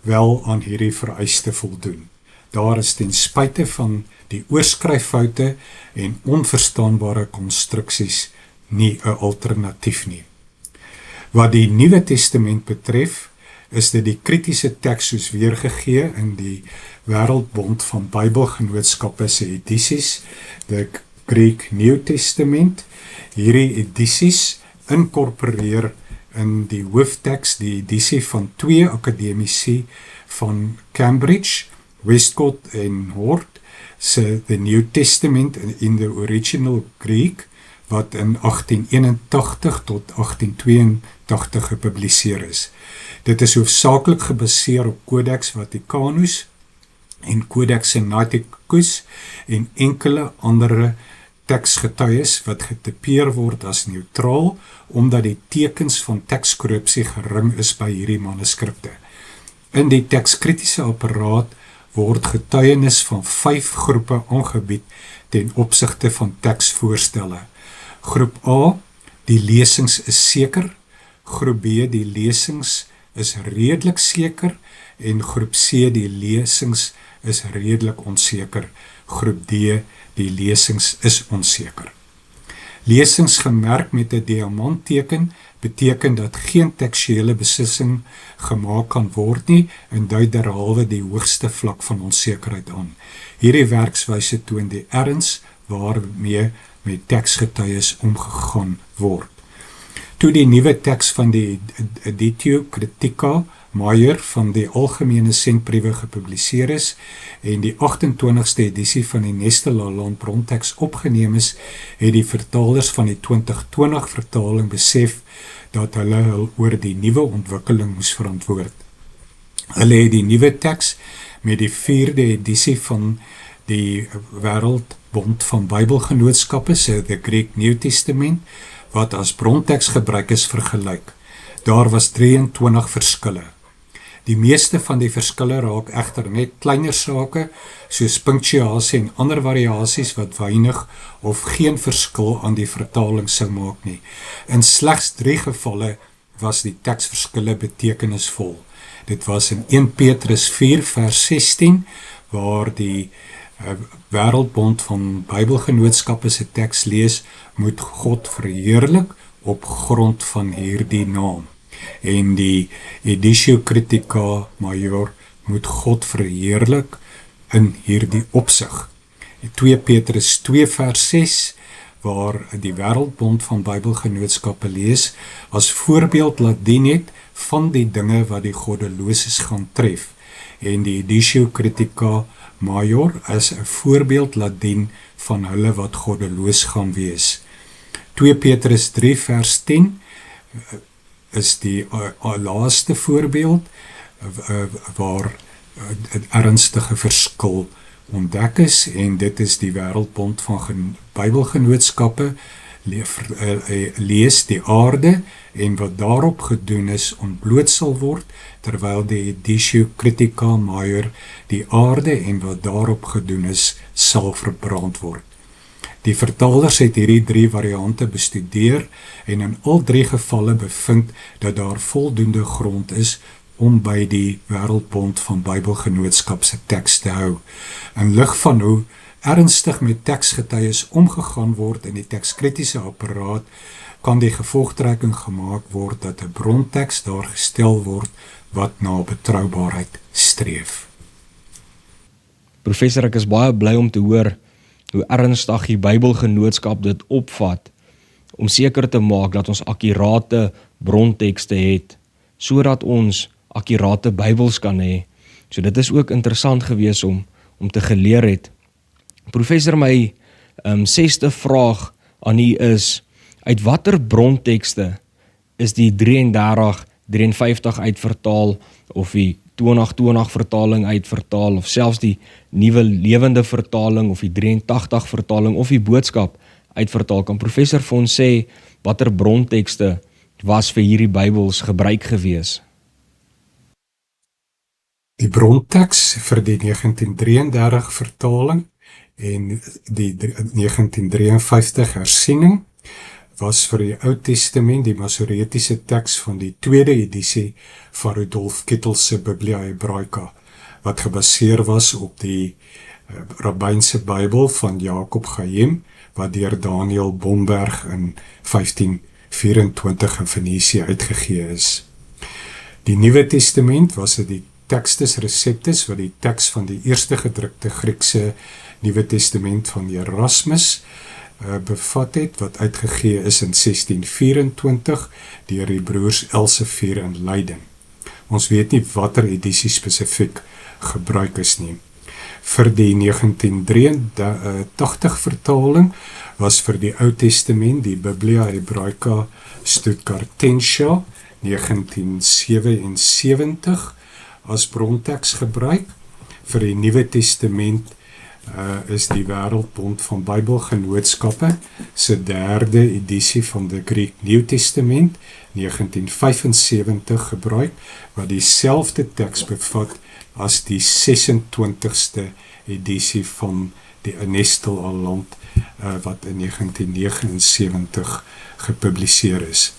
wel aan hierdie vereiste voldoen. Daar is ten spyte van die oorskryffoute en onverstaanbare konstruksies nie 'n alternatief nie. Wat die Nuwe Testament betref, is dit die kritiese teks soos weergegee in die Wêreldbond van Bybelgenootskappe se edisies, the Greek New Testament. Hierdie edisies inkorporeer in die hoofteks die edisie van 2 akademici van Cambridge, Westcott en Hort, se The New Testament in the Original Greek, wat in 1881 tot 1882 gepubliseer is. Dit is hoofsaaklik gebaseer op Codex Vaticanus en Codex Sinaiticus en enkele andere teksgetuies wat getipeer word as neutraal, omdat die tekens van tekskorrupsie gering is by hierdie manuskripte. In die tekskritiese apparaat word getuienis van 5 groepe aangebied ten opsigte van teksvoorstelle. Groep A, die lesings is seker. Groep B, die lesings is redelik seker. En groep C, die lesings is redelik onseker. Groep D, die lesings is onseker. Lesings gemerk met 'n diamantteken beteken dat geen tekstuele beslissing gemaak kan word nie en dui derhalwe die hoogste vlak van onsekerheid aan. Hierdie werkswyse toon die erns waarmee met teksgetuies omgegaan word. Toe die nuwe teks van die Editio Critica Major van die Algemene Sendbriewe gepubliseer is en die 28ste edisie van die Neste Lalande bronteks opgeneem is, het die vertalers van die 2020 vertaling besef dat hulle oor die nuwe ontwikkeling moes verantwoord. Hulle het die nuwe teks met die 4de edisie van die Wêreldbond van Bybelgenootskappe, the Greek New Testament, wat as bronteks gebruik is, vergelyk. Daar was 23 verskille. Die meeste van die verskille raak egter net kleiner sake, soos punctuasie en ander variasies wat weinig of geen verskil aan die vertaling sou maak nie. In slegs 3 gevalle was die teksverskille betekenisvol. Dit was in 1 Petrus 4 vers 16, waar die Wêreldbond van Bybelgenootskappe se teks lees, moet God verheerlik op grond van hierdie naam. En die Editio Critica Major moet God verheerlik in hierdie opsig. 2 Petrus 2 vers 6, waar die Wêreldbond van Bybelgenootskappe lees, as voorbeeld laat dien het van die dinge wat die goddeloses gaan tref. En die Editio Critica Major as 'n voorbeeld laat dien van hulle wat goddeloos gaan wees. 2 Petrus 3 vers 10 is die laaste voorbeeld waar 'n ernstige verskil ontdek is, en dit is die Wêreldbond van Bybelgenootskappe lees die aarde en wat daarop gedoen is ontbloot sal word, terwyl die Editio Critica Major die aarde en wat daarop gedoen is sal verbrand word. Die vertalers het hierdie 3 variante bestudeer en in al 3 gevalle bevind dat daar voldoende grond is om by die Wêreldbond van Bybelgenootskap se teks te hou. In lig van hoe ernstig met teksgetuies omgegaan word in die tekskritiese apparaat, kan die gevolgtrekking gemaak word dat 'n bronteks daar gestel word wat na betroubaarheid streef. Professor, ek is baie bly om te hoor hoe ernstig die Bybelgenootskap dit opvat om seker te maak dat ons akkurate brontekste het, sodat ons akkurate Bybels kan hê. So dit is ook interessant gewees om te geleer het. Professor, my 6de vraag aan u is, uit watter brontekste is die 33-53 uitvertaal of die 2020 vertaling uitvertaal of selfs die Nuwe Lewende vertaling of die 83 vertaling of die Boodskap uitvertaal? Kan professor vir ons sê watter brontekste was vir hierdie Bybels gebruik gewees? Die bronteks vir die 1933 vertaling en die 1953 hersiening was vir die Ou Testament die Masoretiese teks van die tweede edisie van Rudolf Kittel se Biblia Hebraica, wat gebaseer was op die Rabbynse Bybel van Jakob Chaim, wat deur Daniel Bomberg in 1524 in Venesië uitgegee is. Die Nuwe Testament was die Textus Receptus, wat die teks van die eerste gedrukte Griekse Nuwe Testament van Erasmus bevat het, wat uitgegee is in 1624 deur die broers Elsevier in Leiden. Ons weet nie watter edisie spesifiek gebruik is nie. Vir die 1983 vertaling was vir die Ou Testament die Biblia Hebraica Stuttgartensia 1977 as bronteks gebruik. Vir die Nuwe Testament is die Wêreldbond van Bybelgenootskappe se derde edisie van die Greek New Testament 1975 gebruik, wat dieselfde teks bevat as die 26ste edisie van die Anestel Aland wat in 1979 gepubliseer is.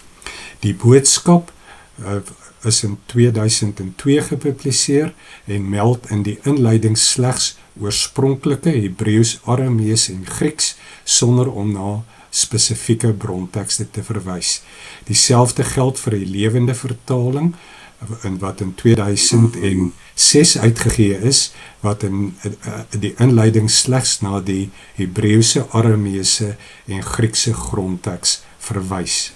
Die Boodskap is in 2002 gepubliseer en meld in die inleiding slegs oorspronklike Hebreeus, Aramees en Grieks sonder om na spesifieke brontekste te verwys. Dieselfde geld vir die Lewende vertaling wat in 2006 uitgegee is, wat in die inleiding slegs na die Hebreëse, Arameese en Griekse grondteks verwys.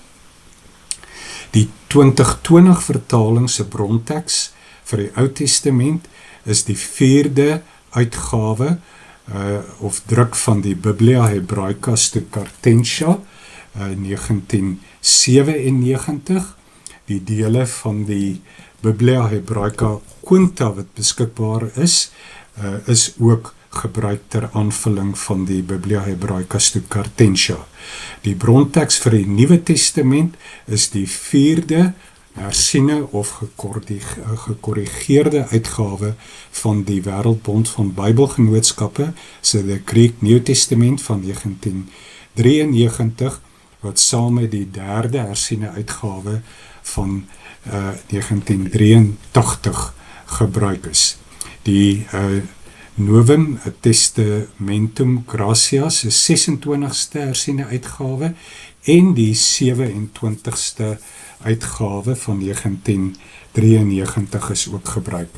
Die 2020 vertaling se bronteks vir die Ou Testament is die 4de uitgawe of druk van die Biblia Hebraica Stuttgartensia 1997. Die dele van die Biblia Hebraica Quinta wat beskikbaar is ook gebruik ter aanvulling van die Biblia Hebraica Stuttgartensia. Die bronteks vir die Nuwe Testament is die 4de hersiene of gekorrigeerde uitgawe van die Wêreldbond van Bybelgenootskappe se The Greek New Testament van 1993, wat saam met die derde hersiene uitgawe van 1983 gebruik is. Die Novum Testamentum Gracias is 26ste hersiene uitgawe en die 27ste uitgawe van 1993 is ook gebruik.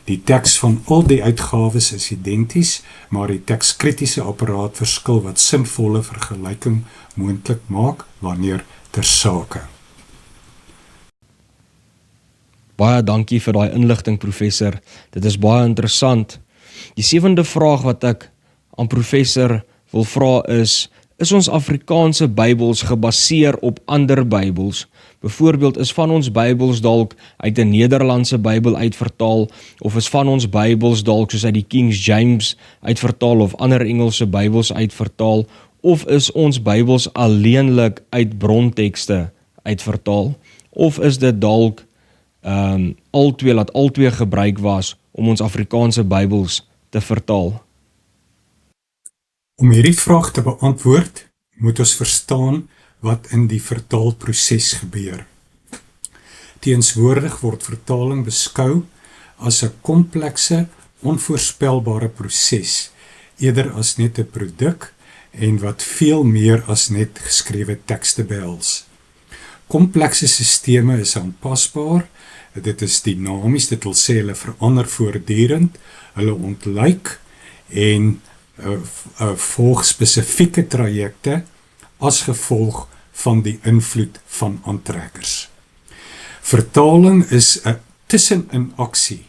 Die teks van al die uitgawes is identies, maar die tekskritiese apparaat verskil wat sinvolle vergelyking moontlik maak wanneer ter sake. Baie dankie vir daai inligting, professor. Dit is baie interessant. Die 7de vraag wat ek aan professor wil vra is ons Afrikaanse Bybels gebaseer op ander Bybels? Byvoorbeeld, is van ons Bybels dalk uit 'n Nederlandse Bybel uitvertaal, of is van ons Bybels dalk soos uit die King James uitvertaal of ander Engelse Bybels uitvertaal, of is ons Bybels alleenlik uit brontekste uitvertaal, of is dit dalk albei gebruik was om ons Afrikaanse Bybels te vertaal? Om hierdie vraag te beantwoord, moet ons verstaan wat in die vertaalproses gebeur. Teenswoordig word vertaling beskou as 'n komplekse, onvoorspelbare proses, eerder as net 'n produk en wat veel meer as net geskrewe tekste behels. Komplekse sisteme is aanpasbaar, dit is dinamies, dit wil sê hulle verander voortdurend, hulle ontlyk en volg spesifieke trajekte as gevolg van die invloed van aantrekkers. Vertaling is 'n tussenin aksie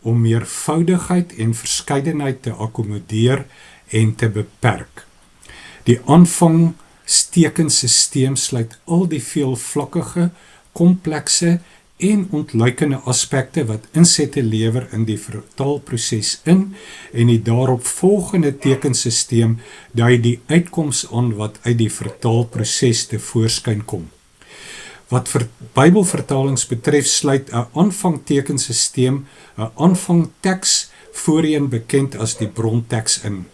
om meervoudigheid en verskeidenheid te akkommodeer en te beperk. Die aanvangstekensisteem sluit al die veelvlakkige, komplekse en ontluikende aspekte wat insette lewer in die vertaalproses in en die daarop volgende tekensisteem dui die uitkoms aan wat uit die vertaalproses te voorskyn kom. Wat Bybelvertalings betref, sluit 'n aanvangtekensisteem 'n aanvangteks, voorheen bekend as die bronteks in.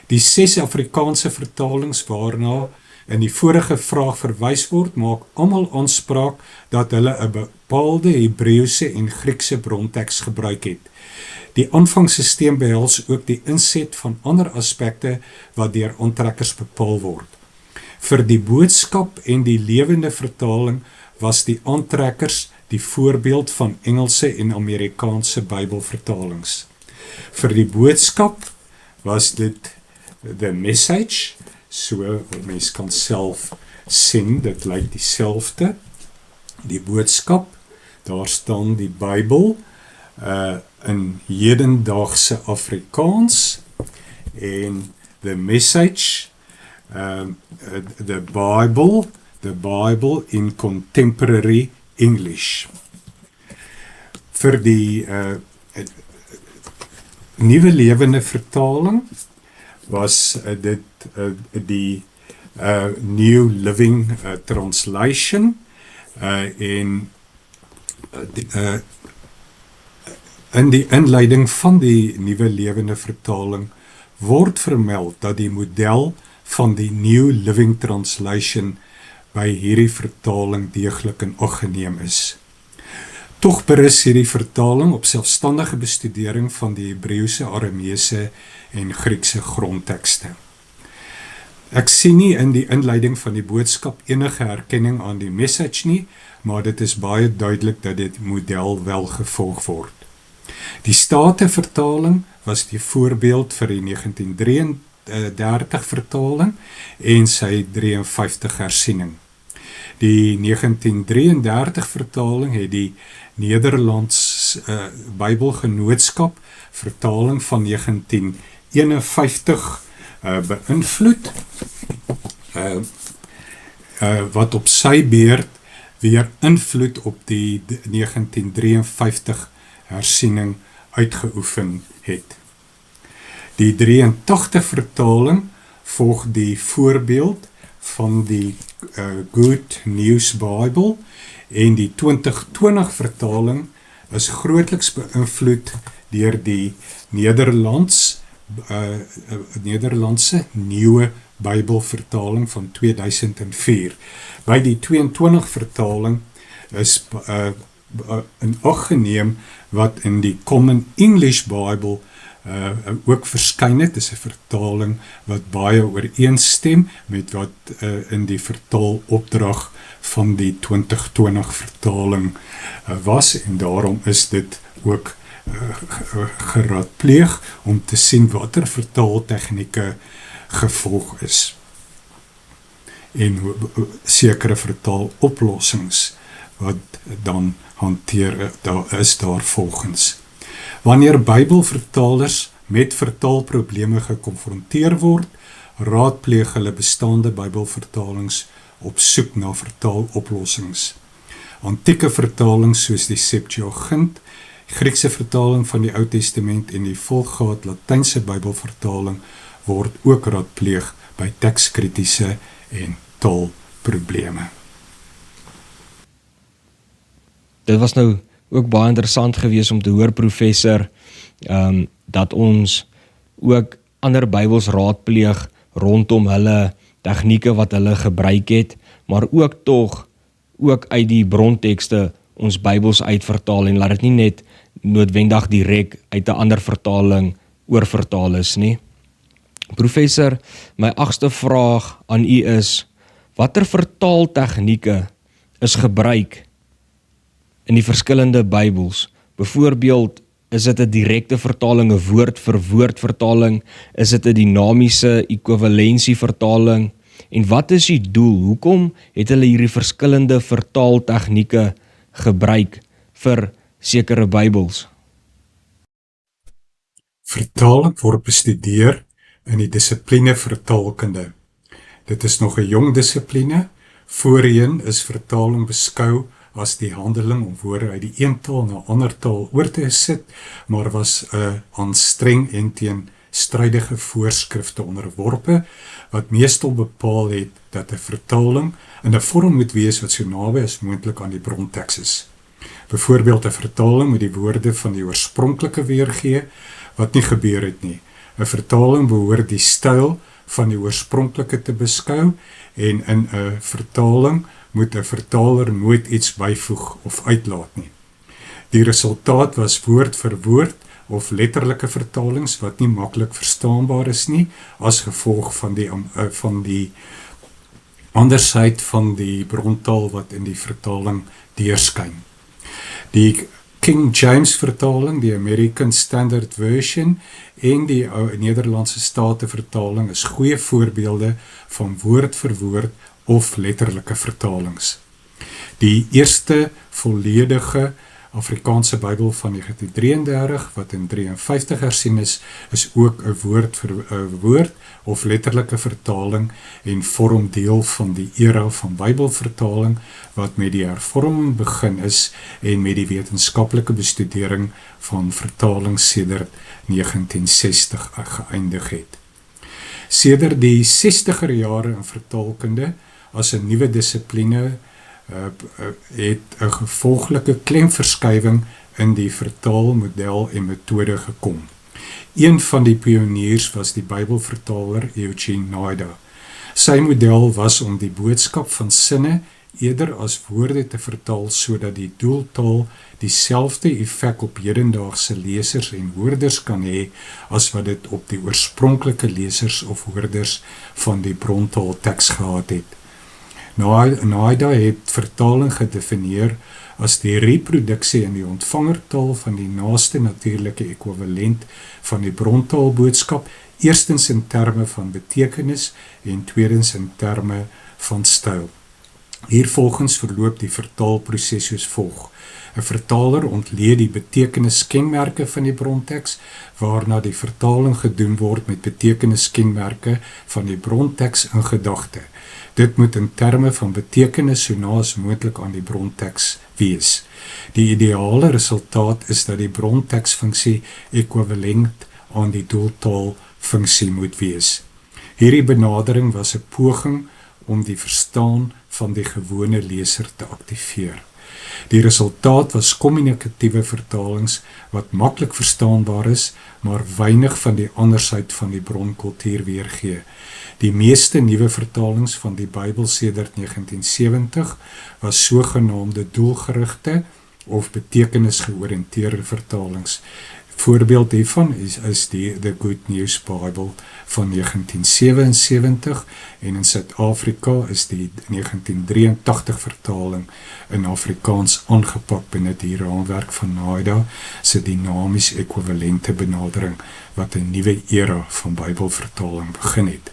Die 6 Afrikaanse vertalings waarna in die vorige vraag verwys word, maak almal aanspraak dat hulle 'n bepaalde Hebreëse en Griekse bronteks gebruik het. Die aanvangsisteem behels ook die inset van ander aspekte wat deur aantrekkers bepaal word. Vir die boodskap en die lewende vertaling was die aantrekkers die voorbeeld van Engelse en Amerikaanse Bybelvertalings. Vir die boodskap was dit the message, so mens kan self sien, dit lyk dieselfde. Die boodskap, daar staan die Bybel in hedendaagse Afrikaans en the message, the Bible in contemporary English. Vir die nuwe lewende vertaling was dit die New Living Translation en in die inleiding van die nuwe lewende vertaling word vermeld dat die model van die New Living Translation by hierdie vertaling deeglik in ag geneem is. Tog berus hierdie vertaling op selfstandige bestudering van die Hebreëse, Arameese en Griekse grondtekste. Ek sien nie in die inleiding van die boodskap enige herkenning aan die message nie, maar dit is baie duidelik dat dit model wel gevolg word. Die Statenvertaling was die voorbeeld vir die 1933 vertaling en sy 53 hersiening. Die 1933 vertaling het die Nederlands Bybelgenootskap vertaling van 1951 beïnvloed, wat op sy beurt weer invloed op die 1953 hersiening uitgeoefen het. Die 83 vertaling volg die voorbeeld van die Good News Bible en die 2020 vertaling is grootliks beïnvloed deur die Nederlandse Nuwe Bybelvertaling van 2004. By die 22 vertaling is in ag geneem wat in die Common English Bible ook verskyn het. Dit is 'n vertaling wat baie ooreenstem met wat in die vertaalopdrag van die 2020 vertaling was en daarom is dit ook geraadpleeg om te sien watter vertaaltegnieke gevolg is en sekere vertaaloplossings wat dan hanteer is daar volgens. Wanneer Bybelvertalers met vertaalprobleme gekonfronteer word, raadpleeg hulle bestaande Bybelvertalings op soek na vertaaloplossings. Antieke vertalings soos die Septuagint, Griekse vertaling van die Ou Testament en die Vulgaat Latynse Bybelvertaling word ook raadpleeg by tekskritiese en taalprobleme. Dit was nou ook baie interessant gewees om te hoor, professor, dat ons ook ander Bybels raadpleeg rondom hulle tegnieke wat hulle gebruik het, maar ook uit die brontekste ons Bybels uitvertaal en laat dit nie net noodwendig direk uit 'n ander vertaling oorvertaal is nie. Professor, my 8ste vraag aan u is, watter vertaaltegnieke is gebruik in die verskillende Bybels? Byvoorbeeld, is dit 'n direkte vertaling, 'n woord vir woord vertaling? Is dit 'n dinamiese ekwivalensie vertaling? En wat is die doel? Hoekom het hulle hierdie verskillende vertaaltegnieke gebruik vir sekere Bybels? Vertaling word bestudeer in die dissipline vertaalkunde. Dit is nog 'n jong dissipline. Voorheen is vertaling beskou as die handeling om woorde uit die een taal na 'n ander taal oor te sit, maar was aan streng en teenstrydige voorskrifte onderworpe, wat meestal bepaal het dat 'n vertaling in 'n vorm moet wees wat so naby as moontlik aan die bronteks is. Byvoorbeeld 'n vertaling moet die woorde van die oorspronklike weergee, wat nie gebeur het nie. 'n Vertaling behoort die styl van die oorspronklike te beskou, en in 'n vertaling moet 'n vertaler nooit iets byvoeg of uitlaat nie. Die resultaat was woord vir woord of letterlike vertalings wat nie maklik verstaanbaar is nie, as gevolg van die andersheid van die brontaal wat in die vertaling deurskyn. Die King James vertaling, die American Standard Version en die Nederlandse Statenvertaling is goeie voorbeelde van woord vir woord of letterlike vertalings. Die eerste volledige Afrikaanse Bybel van 1933, wat in 53 hersien is ook 'n woord vir 'n woord of letterlike vertaling en vorm deel van die era van Bybelvertaling wat met die hervorming begin is en met die wetenskaplike bestudering van vertaling sedert 1960 geëindig het. Sedert die 60er jare in vertaalkunde as 'n nuwe dissipline het 'n gevolglike klemverskywing in die vertaalmodel en metode gekom. Een van die pioniers was die Bybelvertaler Eugene Nida. Sy model was om die boodskap van sinne eerder as woorde te vertaal sodat die doeltaal dieselfde effek op hedendaagse lesers en hoorders kan hê as wat dit op die oorspronklike lesers of hoorders van die brontaalteks gehad het. Nida het vertaling gedefinieer as die reproduksie in die ontvangertaal van die naaste natuurlike ekwivalent van die brontaalboodskap, eerstens in terme van betekenis en tweedens in terme van styl. Hiervolgens verloop die vertaalproses soos volg. 'n Vertaler ontleed die betekeniskenmerke van die bronteks, waarna die vertaling gedoen word met betekeniskenmerke van die bronteks in gedagte. Dit moet in terme van betekenis so na as moontlik aan die bronteks wees. Die ideale resultaat is dat die bronteksfunksie ekwivalent aan die doeltaalfunksie moet wees. Hierdie benadering was 'n poging om die verstaan van die gewone leser te aktiveer. Die resultaat was kommunikatiewe vertalings wat maklik verstaanbaar is, maar weinig van die andersheid van die bronkultuur weergee. Die meeste nuwe vertalings van die Bybel sedert 1970 was sogenaamde doelgerigte of betekenisgeoriënteerde vertalings. Voorbeeld hiervan is die The Good News Bible van 1977 en in Suid-Afrika is die 1983 vertaling in Afrikaans aangepak binne die raamwerk van Nida se dinamies ekwivalente benadering wat 'n nuwe era van Bybelvertaling begin het.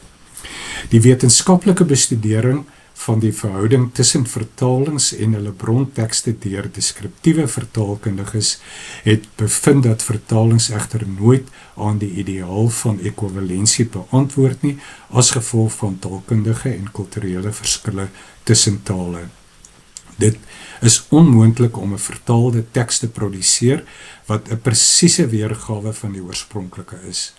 Die wetenskaplike bestudering van die verhouding tussen vertalings en hulle brontekste deur deskriptiewe vertaalkundiges het bevind dat vertalings egter nooit aan die ideaal van ekwivalensie beantwoord nie as gevolg van taalkundige en kulturele verskille tussen tale. Dit is onmoontlik om 'n vertaalde teks te produseer wat 'n presiese weergawe van die oorspronklike is.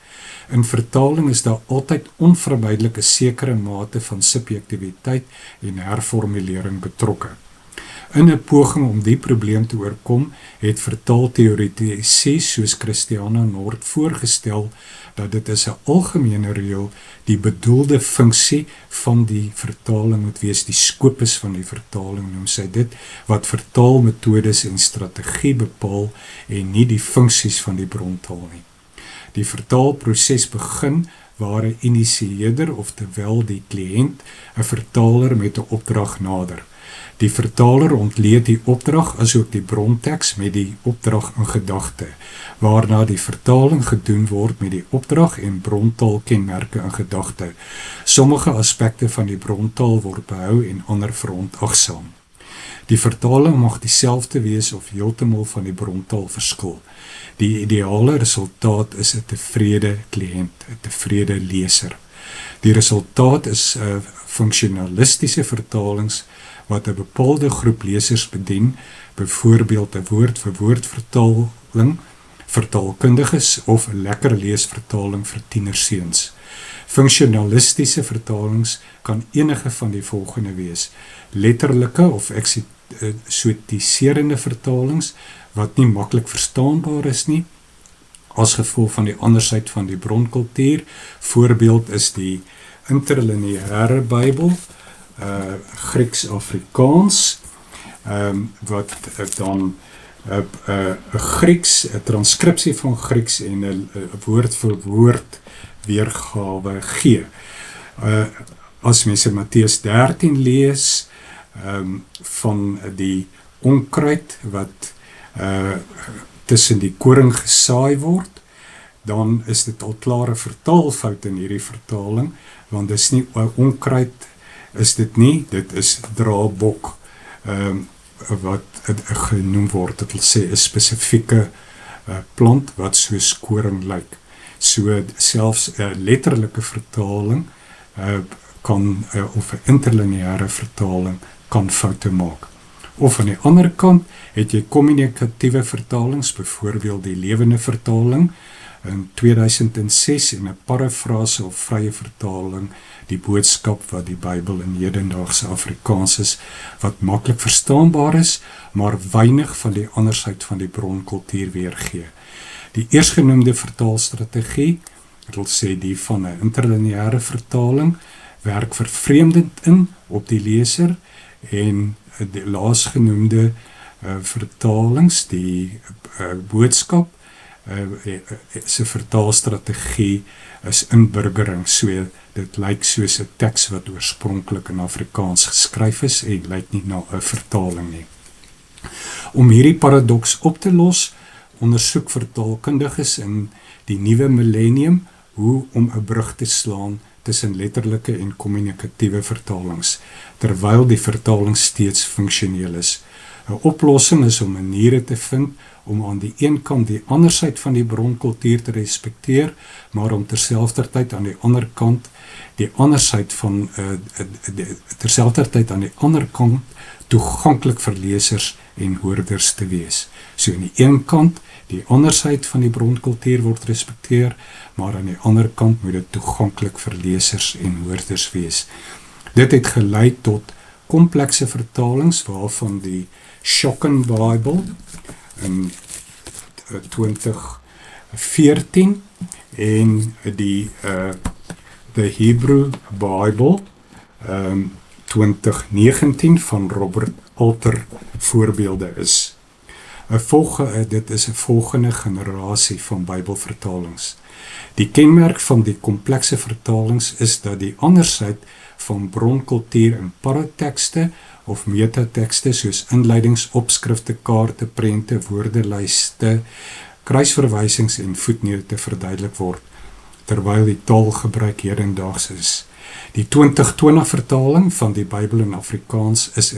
In vertaling is daar altyd onvermydelik 'n sekere mate van subjektiwiteit en herformulering betrokke. In 'n poging om die probleem te oorkom, het vertaalteoretici soos Christiana Nord voorgestel dat dit is 'n algemene reël die bedoelde funksie van die vertaling moet wees, die skopus van die vertaling noem sy dit, wat vertaalmetodes en strategie bepaal en nie die funksies van die brontaal nie. Die vertaalproses begin waar 'n initieerder, oftewel die kliënt, 'n vertaler met 'n opdrag nader. Die vertaler ontleed die opdrag asook die bronteks met die opdrag in gedagte, waarna die vertaling gedoen word met die opdrag en brontaalkenmerke in gedagte. Sommige aspekte van die brontaal word behou en ander verontagsaam. Die vertaling mag dieselfde wees of heeltemal van die brontaal verskil. Die ideale resultaat is 'n tevrede kliënt, 'n tevrede leser. Die resultaat is funksionalistiese vertalings wat 'n bepaalde groep lesers bedien, byvoorbeeld 'n woord-vir-woord vertaling, vertaalkundiges of 'n lekker leesvertaling vir tienerseuns. Funksionalistiese vertalings kan enige van die volgende wees: letterlike of eksotiserende vertalings wat nie maklik verstaanbaar is nie, as gevolg van die andersheid van die bronkultuur. Voorbeeld is die interlineêre Bybel, Grieks-Afrikaans, wat dan 'n Grieks, 'n transkripsie van Grieks en 'n woord-vir-woord weergawe gee. As mense Matteus 13 lees, van die onkruid wat tussen die koring gesaai word, dan is dit al klare vertaalfout in hierdie vertaling, want dis nie onkruid, is dit nie, dit is draabok, wat genoem word, dit wil sê 'n spesifieke plant wat soos koring lyk. So selfs 'n letterlike vertaling kan, of 'n interlineêre vertaling kan foute maak. Of aan die ander kant het jy kommunikatiewe vertalings, byvoorbeeld die lewende vertaling in 2006 en 'n parafrase of vrye vertaling, die boodskap wat die Bybel in hedendaagse Afrikaans is, wat maklik verstaanbaar is, maar weinig van die andersheid van die bronkultuur weergee. Die eersgenoemde vertaalstrategie, dit wil sê die van 'n interlineêre vertaling, werk vervreemdend in op die leser, en die laasgenoemde vertalings, die boodskap, se vertaalstrategie is inburgering, so dit lyk soos 'n teks wat oorspronklik in Afrikaans geskryf is en lyk nie na 'n vertaling nie. Om hierdie paradoks op te los, ondersoek vertaalkundiges in die nuwe millennium hoe om 'n brug te slaan tussen letterlike en kommunikatiewe vertalings, terwyl die vertaling steeds funksioneel is. 'n Oplossing is om maniere te vind om aan die een kant die andersheid van die bronkultuur te respekteer, maar om terselfdertyd aan die ander kant die andersheid van terselfdertyd aan die ander kant toeganklik vir lesers en hoorders te wees. So aan die een kant die andersheid van die bronkultuur word respekteer, maar aan die ander kant moet dit toeganklik vir lesers en hoorders wees. Dit het gelei tot komplekse vertalings, waarvan die Schocken Bible in 2014 en die The Hebrew Bible 2019 van Robert Alter voorbeelde is. Dit is 'n volgende generasie van Bybelvertalings. Die kenmerk van die komplekse vertalings is dat die andersheid van bronkultuur in paratekste of metatekste soos inleidings, opskrifte, kaarte, prente, woordelyste, kruisverwysings en voetnote verduidelik word, terwyl die taalgebruik hedendaags is. Die 2020 vertaling van die Bybel in Afrikaans is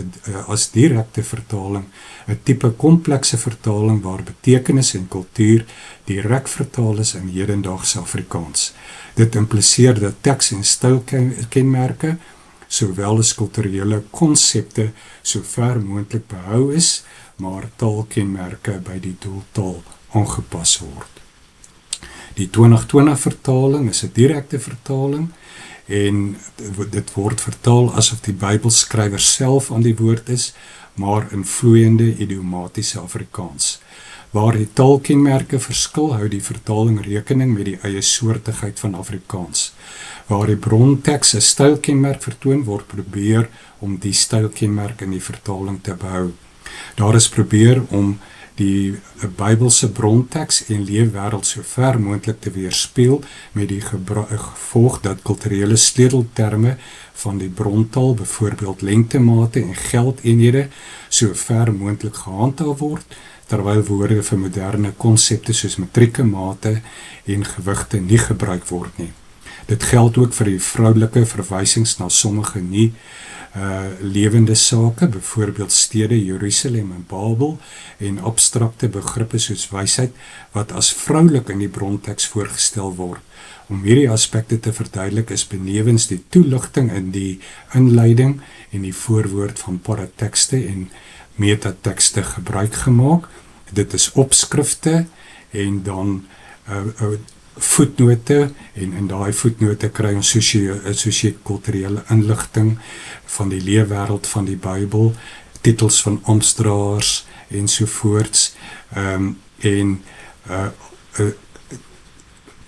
as direkte vertaling 'n tipe komplekse vertaling waar betekenis en kultuur direk vertaal is in hedendaagse Afrikaans. Dit impliseer dat teks en stylkenmerke sowel as kulturele konsepte so ver moontlik behou is, maar taalkenmerke by die doeltaal aangepas word. Die 2020 vertaling is 'n direkte vertaling en dit word vertaal asof die Bybelskrywer self aan die woord is, maar in vloeiende idiomatiese Afrikaans. Waar die taalkenmerke verskil, hou die vertaling rekening met die eie soortigheid van Afrikaans. Waar die bronteks 'n stylkenmerk vertoon, word probeer om die stylkenmerk in die vertaling te behou. Daar is probeer om die Bybelse bronteks en leefwêreld so ver moontlik te weerspieël met die gevolg dat kulturele sleutelterme van die brontaal, byvoorbeeld lengtemate en geldeenhede, so ver moontlik gehandhaaf word, terwyl woorde vir moderne konsepte soos metrieke, mate en gewigte nie gebruik word nie. Dit geld ook vir die vroulike verwysings na sommige nie lewende sake, byvoorbeeld stede, Jerusalem en Babel, en abstrakte begrippe soos wysheid, wat as vroulik in die bronteks voorgestel word. Om hierdie aspekte te verduidelik is benewens die toeligting in die inleiding en die voorwoord van paratekste en metatekste gebruik gemaak. Dit is opskrifte en dan voetnote, en in daai voetnote kry ons sosio-kulturele inligting van die leefwêreld van die Bybel, titels van amptdraers ensovoorts, en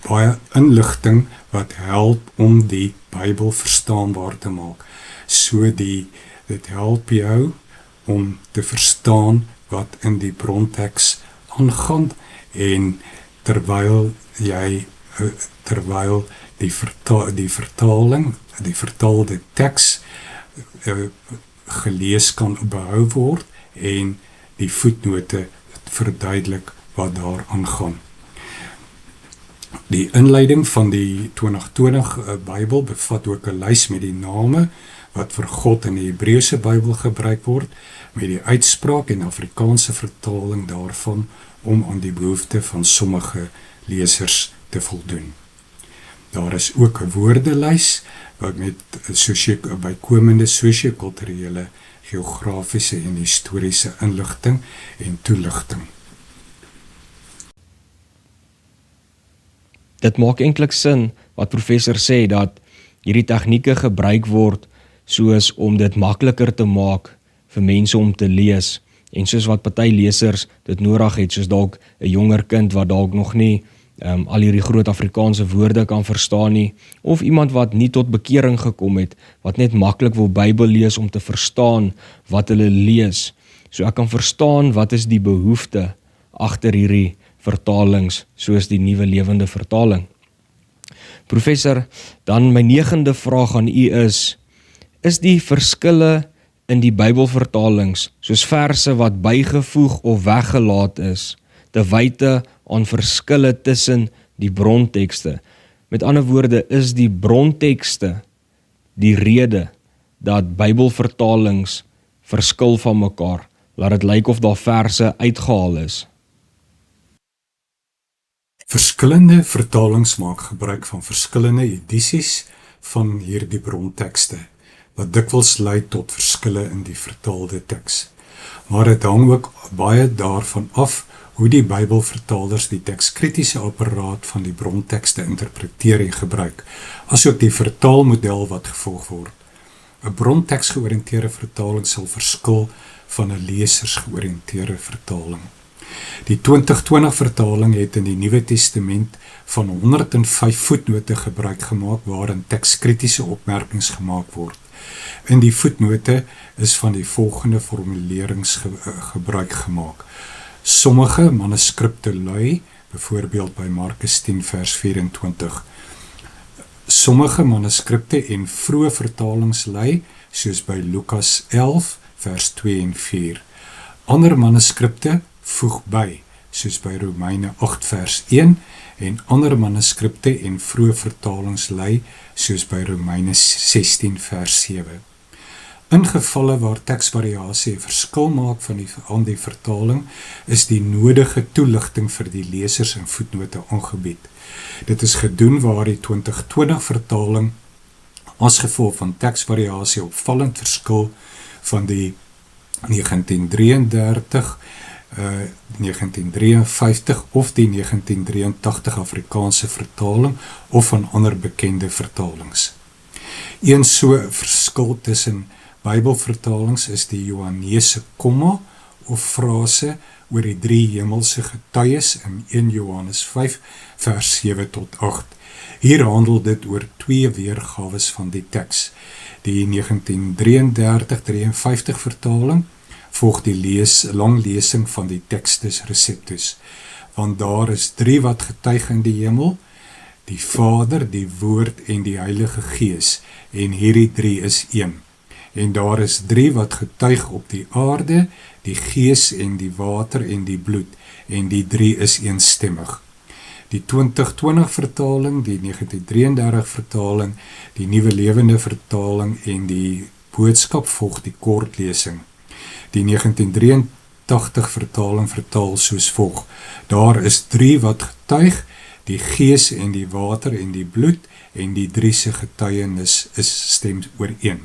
baie inligting wat help om die Bybel verstaanbaar te maak. So dit help jou om te verstaan wat in die bronteks aangaan, en terwyl die vertaling, die vertaalde teks gelees kan behou word en die voetnote verduidelik wat daar aangaan. Die inleiding van die 2020 Bybel bevat ook 'n lys met die name wat vir God in die Hebreëse Bybel gebruik word, met die uitspraak en Afrikaanse vertaling daarvan om aan die behoefte van sommige lesers te voldoen. Daar is ook 'n woordelys wat met bykomende sosio-kulturele, geografiese en historiese inligting en toeligting. Dit maak eintlik sin wat professor sê, dat hierdie tegnieke gebruik word soos om dit makliker te maak vir mense om te lees, en soos wat party lesers dit nodig het, soos dalk 'n jonger kind wat dalk nog nie al hierdie groot Afrikaanse woorde kan verstaan nie, of iemand wat nie tot bekering gekom het, wat net maklik wil Bybel lees om te verstaan wat hulle lees. So ek kan verstaan wat is die behoefte agter hierdie vertalings, soos die Nuwe Lewende Vertaling. Professor, dan my 9de vraag aan u is die verskille in die Bybelvertalings, soos verse wat bygevoeg of weggelaat is, te wyte aan verskille tussen die brontekste? Met ander woorde, is die brontekste die rede dat Bybelvertalings verskil van mekaar, laat dit lyk of daar verse uitgehaal is? Verskillende vertalings maak gebruik van verskillende edisies van hierdie brontekste, wat dikwels lei tot verskille in die vertaalde teks. Maar dit hang ook baie daarvan af hoe die Bybelvertalers die tekskritiese apparaat van die brontekste interpreteer en gebruik, asook die vertaalmodel wat gevolg word. 'n Bronteksgeoriënteerde vertaling sal verskil van 'n lesersgeoriënteerde vertaling. Die 2020 vertaling het in die Nuwe Testament van 105 voetnote gebruik gemaak waarin tekskritiese opmerkings gemaak word. In die voetnote is van die volgende formulerings gebruik gemaak. Sommige manuskripte lui, byvoorbeeld by Markus 10 vers 24. Sommige manuskripte en vroeë vertalings lui, soos by Lukas 11 vers 2 en 4. Ander manuskripte voeg by, soos by Romeine 8 vers 1, en ander manuskripte en vroeë vertalings lui, soos by Romeine 16 vers 7. In gevalle waar teksvariasie 'n verskil maak aan die vertaling, is die nodige toeligting vir die lesers in voetnote aangebied. Dit is gedoen waar die 2020 vertaling as gevolg van teksvariasie opvallend verskil van die 1933, 1953 of die 1983 Afrikaanse vertaling of van ander bekende vertalings. Een so verskil tussen Bybelvertalings is die Johannese komma of frase oor die 3 hemelse getuies in 1 Johannes 5 vers 7 tot 8. Hier handel dit oor 2 weergawes van die teks. Die 1933-53 vertaling volg die lang lesing van die Textus Receptus, want daar is 3 wat getuig in die hemel, die Vader, die Woord en die Heilige Gees, en hierdie 3 is een. En daar is 3 wat getuig op die aarde, die Gees en die water en die bloed, en die 3 is eensstemmig. Die 2020 vertaling, die 1933 vertaling, die Nuwe Lewende vertaling en die boodskap volg die kortlesing. Die 1983 vertaling vertaal soos volg: daar is 3 wat getuig, die Gees en die water en die bloed, en die 3 se getuienis stem ooreen.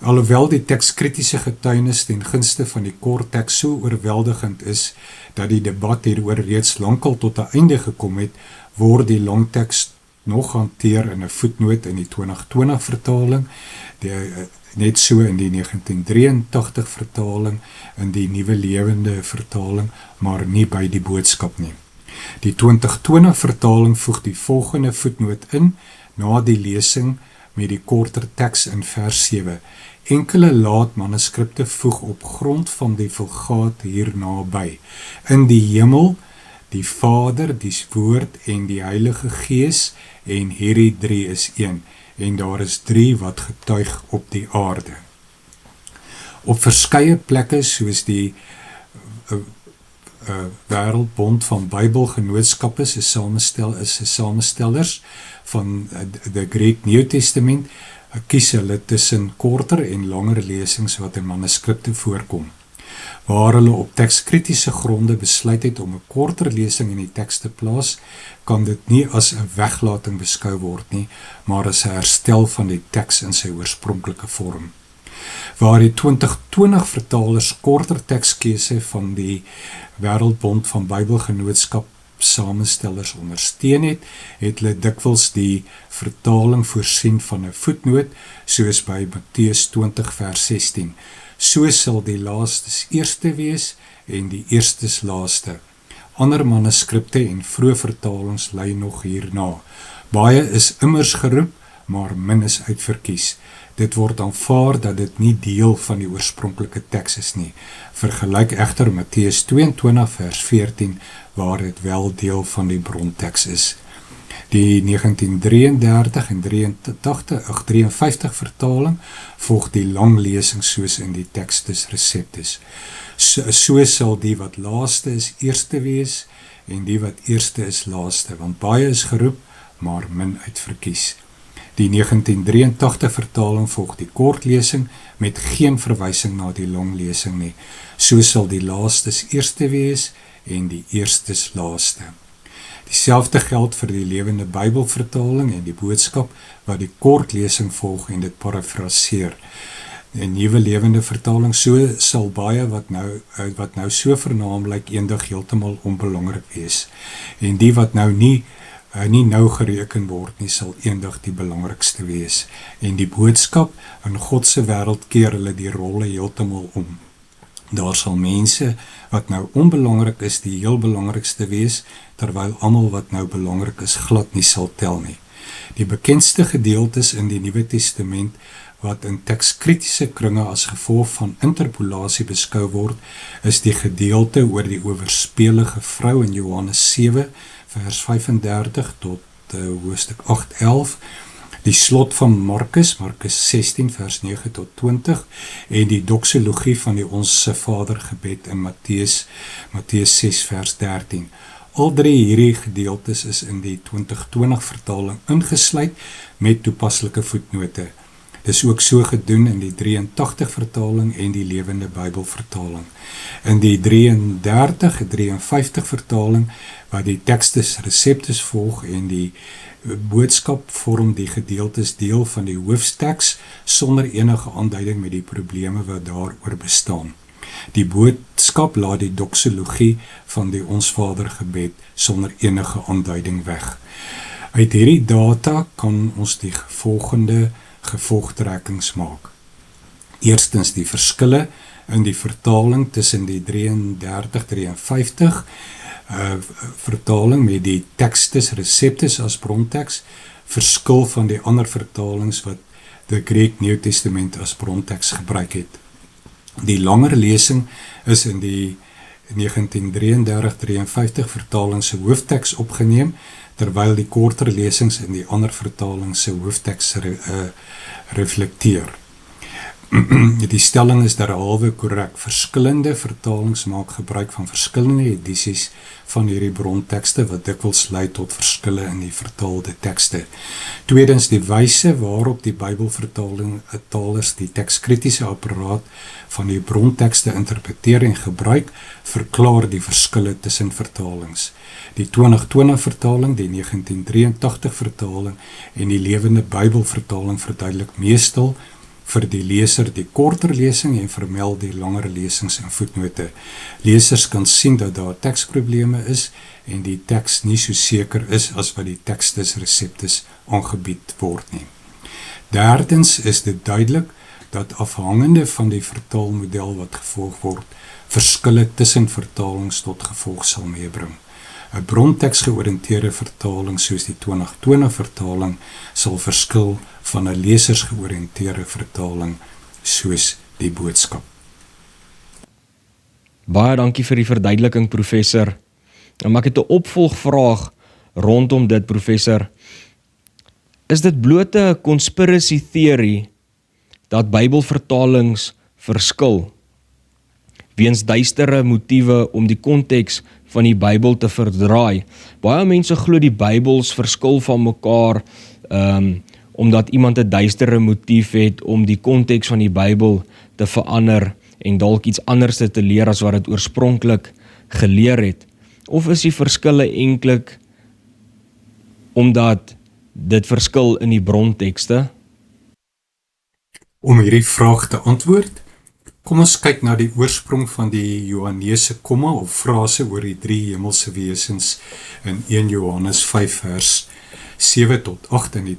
Alhoewel die tekskritiese getuienis ten gunste van die kort teks so oorweldigend is, dat die debat hieroor reeds lankal tot 'n einde gekom het, word die lang teks nog hanteer in 'n voetnoot in die 2020 vertaling, net so in die 1983 vertaling, in die Nuwe Lewende vertaling, maar nie by die boodskap nie. Die 2020 vertaling voeg die volgende voetnoot in, na die lesing met die korter teks in vers 7. Enkele laat manuskripte voeg op grond van die vulgaat hierna by. In die hemel, die Vader, die Woord en die Heilige Gees, en hierdie 3 is een, en daar is 3 wat getuig op die aarde. Op verskeie plekke, soos die Wêreldbond van Bybelgenootskappe se samestellers van the Greek New Testament, kies hulle tussen korter en langer lesings wat in manuskripte voorkom. Waar hulle op tekskritiese gronde besluit het om 'n korter lesing in die teks te plaas, kan dit nie as 'n weglating beskou word nie, maar as 'n herstel van die teks in sy oorspronklike vorm. Waar die 2020 vertalers korter tekskese van die Wêreldbond van Bybelgenootskap samestellers ondersteun het, het hulle dikwels die vertaling voorsien van 'n voetnoot, soos by Matteus 20 vers 16. So sal die laastes eerste wees en die eerstes laaste. Ander manuskripte en vroeë vertalings lei nog hierna. Baie is immers geroep, maar min is uitverkies. Dit word aanvaar dat dit nie deel van die oorspronklike teks is nie. Vergelyk egter Matteus 22 vers 14, waar dit wel deel van die bronteks is. Die 1933 en 53 vertaling volg die lang lesing soos in die Textus Receptus. So sal die wat laaste is eerste wees, en die wat eerste is laaste, want baie is geroep, maar min uitverkies. Die 1983 vertaling volg die kortlesing met geen verwysing na die lang lesing nie. So sal die laastes eerste wees en die eerstes laaste. Dieselfde geld vir die Lewende Bybelvertaling en die boodskap wat die kortlesing volg en dit parafraseer. Die Nuwe Lewende Vertaling, so sal baie wat nou so vernaam lyk eendag heeltemal onbelangrik wees. En die wat nou nie nou gereken word nie, sal eendag die belangrikste wees. En die boodskap in God se wêreld keer hulle die rolle heeltemal om. Daar sal mense wat nou onbelangrik is, die heel belangrikste wees, terwyl almal wat nou belangrik is, glad nie sal tel nie. Die bekendste gedeeltes in die Nuwe Testament wat in tekskritiese kringe as gevolg van interpolasie beskou word, is die gedeelte oor die owerspelige vrou in Johannes 7, vers 35 tot hoofstuk 8:11, die slot van Markus 16 vers 9 tot 20 en die doxologie van die Onse Vader gebed in Matteus 6 vers 13. Al 3 hierdie gedeeltes is in die 2020 vertaling ingesluit met toepaslike voetnote. Dis ook so gedoen in die 83 vertaling en die Lewende Bybelvertaling. In die 53 vertaling wat die Textus Receptus volg en die boodskap vorm die gedeeltes deel van die hoofsteks sonder enige aanduiding met die probleme wat daaroor bestaan. Die boodskap laat die doxologie van die Ons Vader gebed sonder enige aanduiding weg. Uit hierdie data kan ons die volgende gevolgtrekkings maak. Eerstens die verskille in die vertaling tussen die 33-53 vertaling met die Textus Receptus as bronteks, verskil van die ander vertalings wat die Greek New Testament as bronteks gebruik het. Die langer lesing is in die 1933-53 vertaling se hoofteks opgeneem, terwyl die korter lesings in die ander vertaling se hoofteks reflekteer. Die stelling is derhalwe korrek. Verskillende vertalings maak gebruik van verskillende edisies van hierdie brontekste wat dikwels lei tot verskille in die vertaalde tekste. Tweedens, die wyse waarop die Bybelvertalers die tekskritiese apparaat van die brontekste interpreteer en gebruik, verklaar die verskille tussen vertalings. Die 2020 vertaling, die 1983 vertaling en die Lewende Bybelvertaling verduidelik meestal vir die leser die korter lesing en vermeld die langer lesings en voetnote. Lesers kan sien dat daar teksprobleme is en die teks nie so seker is as wat die Textus Receptus aangebied word nie. Derdens is dit duidelik dat afhangende van die vertaalmodel wat gevolg word, verskille tussen vertalings tot gevolg sal meebring. 'n bronteksgeoriënteerde vertaling soos die 2020 vertaling sal verskil van 'n lesersgeoriënteerde vertaling soos die boodskap. Baie dankie vir die verduideliking, professor. Maar ek het 'n opvolgvraag rondom dit, professor. Is dit bloot 'n conspiracy theory dat Bybelvertalings verskil weens duistere motiewe om die konteks van die Bybel te verdraai? Baie mense glo die Bybels verskil van mekaar omdat iemand 'n duistere motief het om die konteks van die Bybel te verander en dalk iets anders te leer as wat dit oorspronklik geleer het. Of is die verskille eintlik omdat dit verskil in die brontekste? Om hierdie vraag te antwoord, kom ons kyk na die oorsprong van die Johannese komma of frase oor die 3 hemelse wesens in 1 Johannes 5 vers 7 tot 8 in die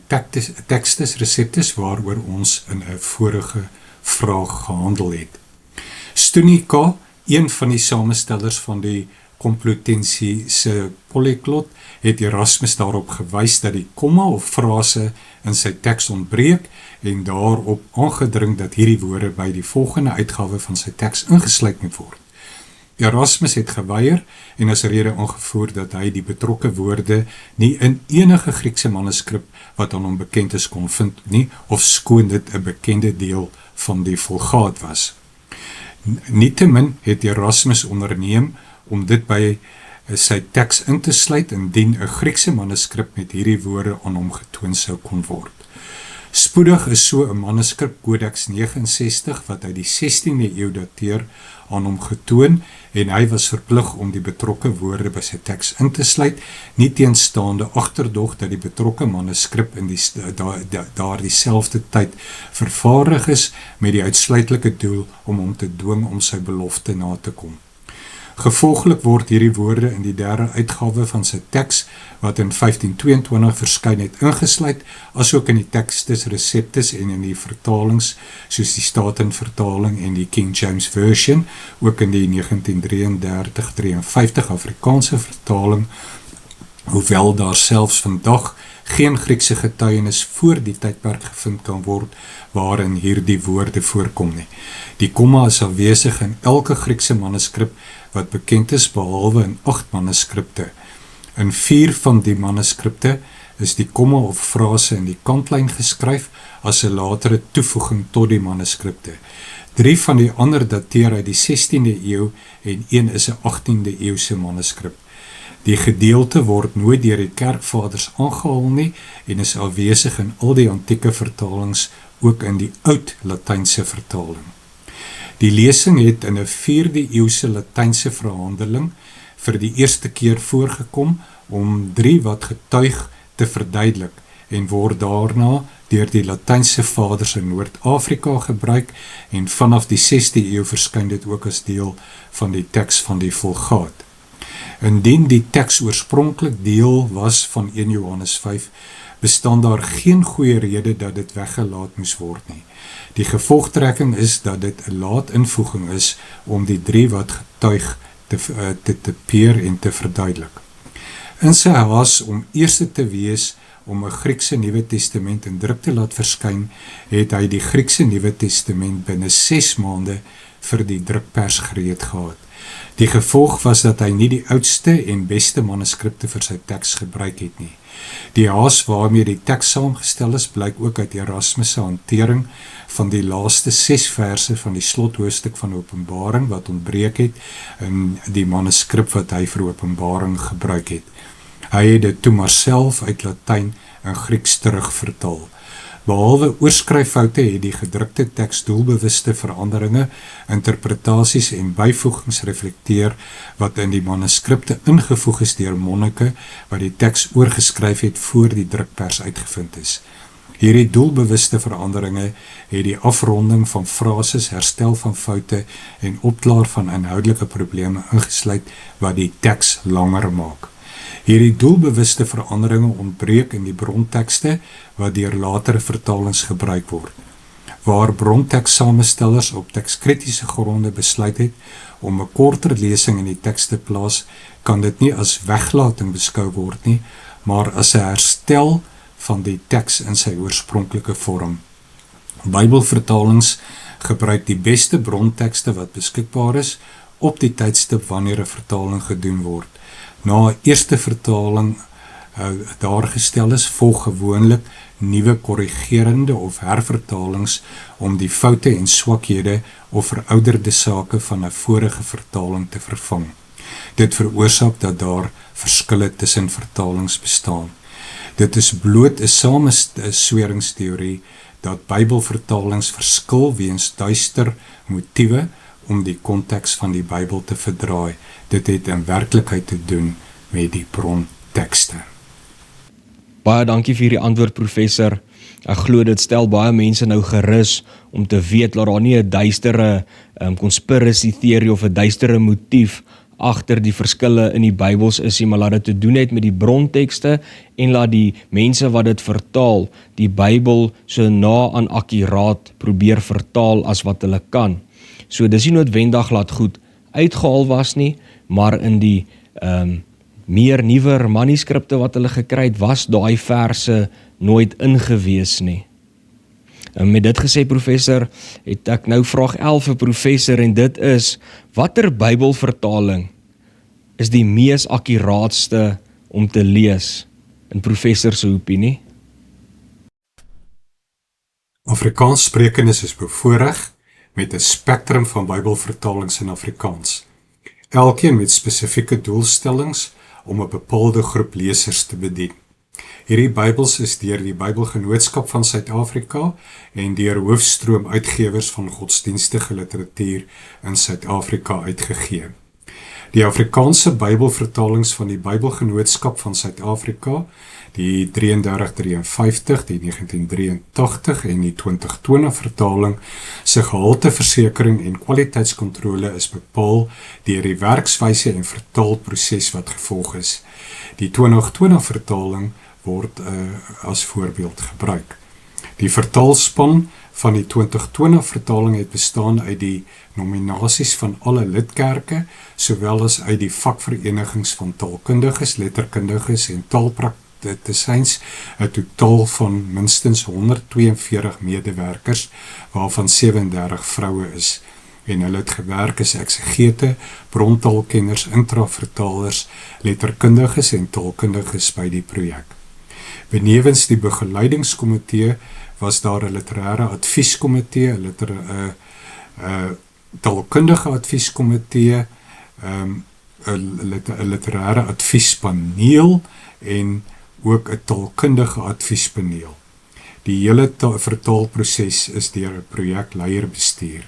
Textus Receptus waaroor ons in 'n vorige vraag gehandel het. Stunica, een van die samestellers van die Complutensiese polyglot, het Erasmus daarop gewys dat die komma of frase in sy teks ontbreek en daarop aangedring dat hierdie woorde by die volgende uitgawe van sy teks ingesluit moet word. Erasmus het geweier en as rede aangevoer dat hy die betrokke woorde nie in enige Griekse manuskrip wat aan hom bekend is kon vind nie, of skoon dit 'n bekende deel van die Vulgaat was. Nietemin het Erasmus onderneem om dit by sy teks in te sluit indien 'n Griekse manuskrip met hierdie woorde aan hom getoon sou kon word. Spoedig is so 'n manuskrip Codex 69 wat uit die 16de eeu dateer aan hom getoon en hy was verplig om die betrokke woorde by sy teks in te sluit, nie teenstaande agterdog dat die betrokke manuskrip in daardie selfde tyd vervaardig is met die uitsluitlike doel om hom te dwing om sy belofte na te kom. Gevolglik word hierdie woorde in die 3de uitgawe van sy teks, wat in 1522 verskyn het, ingesluit, asook in die Textus Receptus en in die vertalings, soos die Statenvertaling en die King James Version, ook in die 1933-53 Afrikaanse vertaling, hoewel daar selfs vandag geen Griekse getuienis voor die tydperk gevind kan word waarin hierdie woorde voorkom nie. Die komma is afwesig in elke Griekse manuskrip wat bekend is behalwe in 8 manuskripte. In 4 van die manuskripte is die komma of frase in die kantlyn geskryf as 'n latere toevoeging tot die manuskripte. 3 van die ander dateer uit die 16de eeu en 1 is 'n 18de eeuse manuskrip. Die gedeelte word nooit deur die kerkvaders aangehaal nie en is afwesig in al die antieke vertalings, ook in die oud Latynse vertaling. Die lesing het in 'n 4de eeuse Latynse verhandeling vir die eerste keer voorgekom om 3 wat getuig te verduidelik en word daarna deur die Latynse vaders in Noord-Afrika gebruik en vanaf die 6de eeu verskyn dit ook as deel van die teks van die Vulgaat. Indien die teks oorspronklik deel was van 1 Johannes 5, bestaan daar geen goeie rede dat dit weggelaat moes word nie. Die gevolgtrekking is dat dit 'n laat-invoeging is om die 3 wat getuig te typeer en te verduidelik. In sy haas om eerste te wees om 'n Griekse Nuwe Testament in druk te laat verskyn, het hy die Griekse Nuwe Testament binne 6 maande vir die drukpers gereed gehad. Die gevolg was dat hy nie die oudste en beste manuskripte vir sy teks gebruik het nie. Die haas waarmee die teks saamgestel is, blyk ook uit Erasmus se hantering van die laaste 6 verse van die slothoofstuk van Openbaring wat ontbreek het in die manuskrip wat hy vir Openbaring gebruik het. Hy het dit toe maar self uit Latyn en Grieks terugvertaal. Behalwe oorskryffoute het die gedrukte teks doelbewuste veranderinge, interpretasies en byvoegings reflekteer wat in die manuskripte ingevoeg is deur monnike wat die teks oorgeskryf het voor die drukpers uitgevind is. Hierdie doelbewuste veranderinge het die afronding van frases, herstel van foute en opklaar van inhoudelike probleme ingesluit wat die teks langer maak. Hierdie doelbewuste veranderinge ontbreek in die brontekste wat deur latere vertalings gebruik word. Waar brontekssamenstellers op tekskritiese gronde besluit het om 'n korter lesing in die teks te plaas, kan dit nie as weglating beskou word nie, maar as 'n herstel van die teks in sy oorspronklike vorm. Bybelvertalings gebruik die beste brontekste wat beskikbaar is op die tydstip wanneer 'n vertaling gedoen word. Na 'n eerste vertaling daargestel is, volg gewoonlik nuwe korrigerende of hervertalings om die foute en swakhede of verouderde sake van 'n vorige vertaling te vervang. Dit veroorsaak dat daar verskille tussen vertalings bestaan. Dit is bloot 'n samensweringsteorie dat Bybelvertalings verskil weens duister motiewe om die konteks van die Bybel te verdraai. Dit het in werklikheid te doen met die brontekste. Baie dankie vir die antwoord, professor. Ek glo dit stel baie mense nou gerus om te weet dat daar nie 'n duistere conspiracy theory of 'n duistere motief agter die verskille in die Bybels is nie, maar laat dit te doen het met die brontekste en laat die mense wat dit vertaal, die Bybel so na aan akkuraat probeer vertaal as wat hulle kan. So dis nie noodwendig laat goed uitgehaal was nie, maar in die meer nuwer manuskripte wat hulle gekry het, was daai verse nooit ingewees nie. Met dit gesê, professor, het ek nou vraag 11 vir professor en dit is, watter Bybelvertaling is die mees akkuraatste om te lees in professor se opinie? Afrikaanssprekendes is bevoorreg met 'n spektrum van Bybelvertalings in Afrikaans. Elkeen met spesifieke doelstellings om 'n bepaalde groep lesers te bedien. Hierdie Bybels is deur die Bybelgenootskap van Suid-Afrika en deur Hoofstroom Uitgewers van Godsdienstige Literatuur in Suid-Afrika uitgegee. Die Afrikaanse Bybelvertalings van die Bybelgenootskap van Suid-Afrika, die 3353, die 1983 en die 2020 vertaling, se gehalteversekering en kwaliteitskontrole is bepaal deur die werkswyse en vertaalproses wat gevolg is. Die 2020 vertaling word as voorbeeld gebruik. Die vertaalspan van die 2020 vertaling het bestaan uit die nominasies van alle lidkerke, sowel as uit die vakverenigings van taalkundiges, letterkundiges en taalpraktisyns, 'n totaal van minstens 142 medewerkers, waarvan 37 vroue is. En hulle het gewerk as eksegete, brontaalkenners, intravertalers, letterkundiges en taalkundiges by die projek. Benewens die begeleidingskomitee was daar 'n literêre advieskomitee, 'n taalkundige advieskomitee, 'n literêre adviespaneel en ook 'n taalkundige adviespaneel. Die hele vertaalproses is deur 'n projekleier bestuur.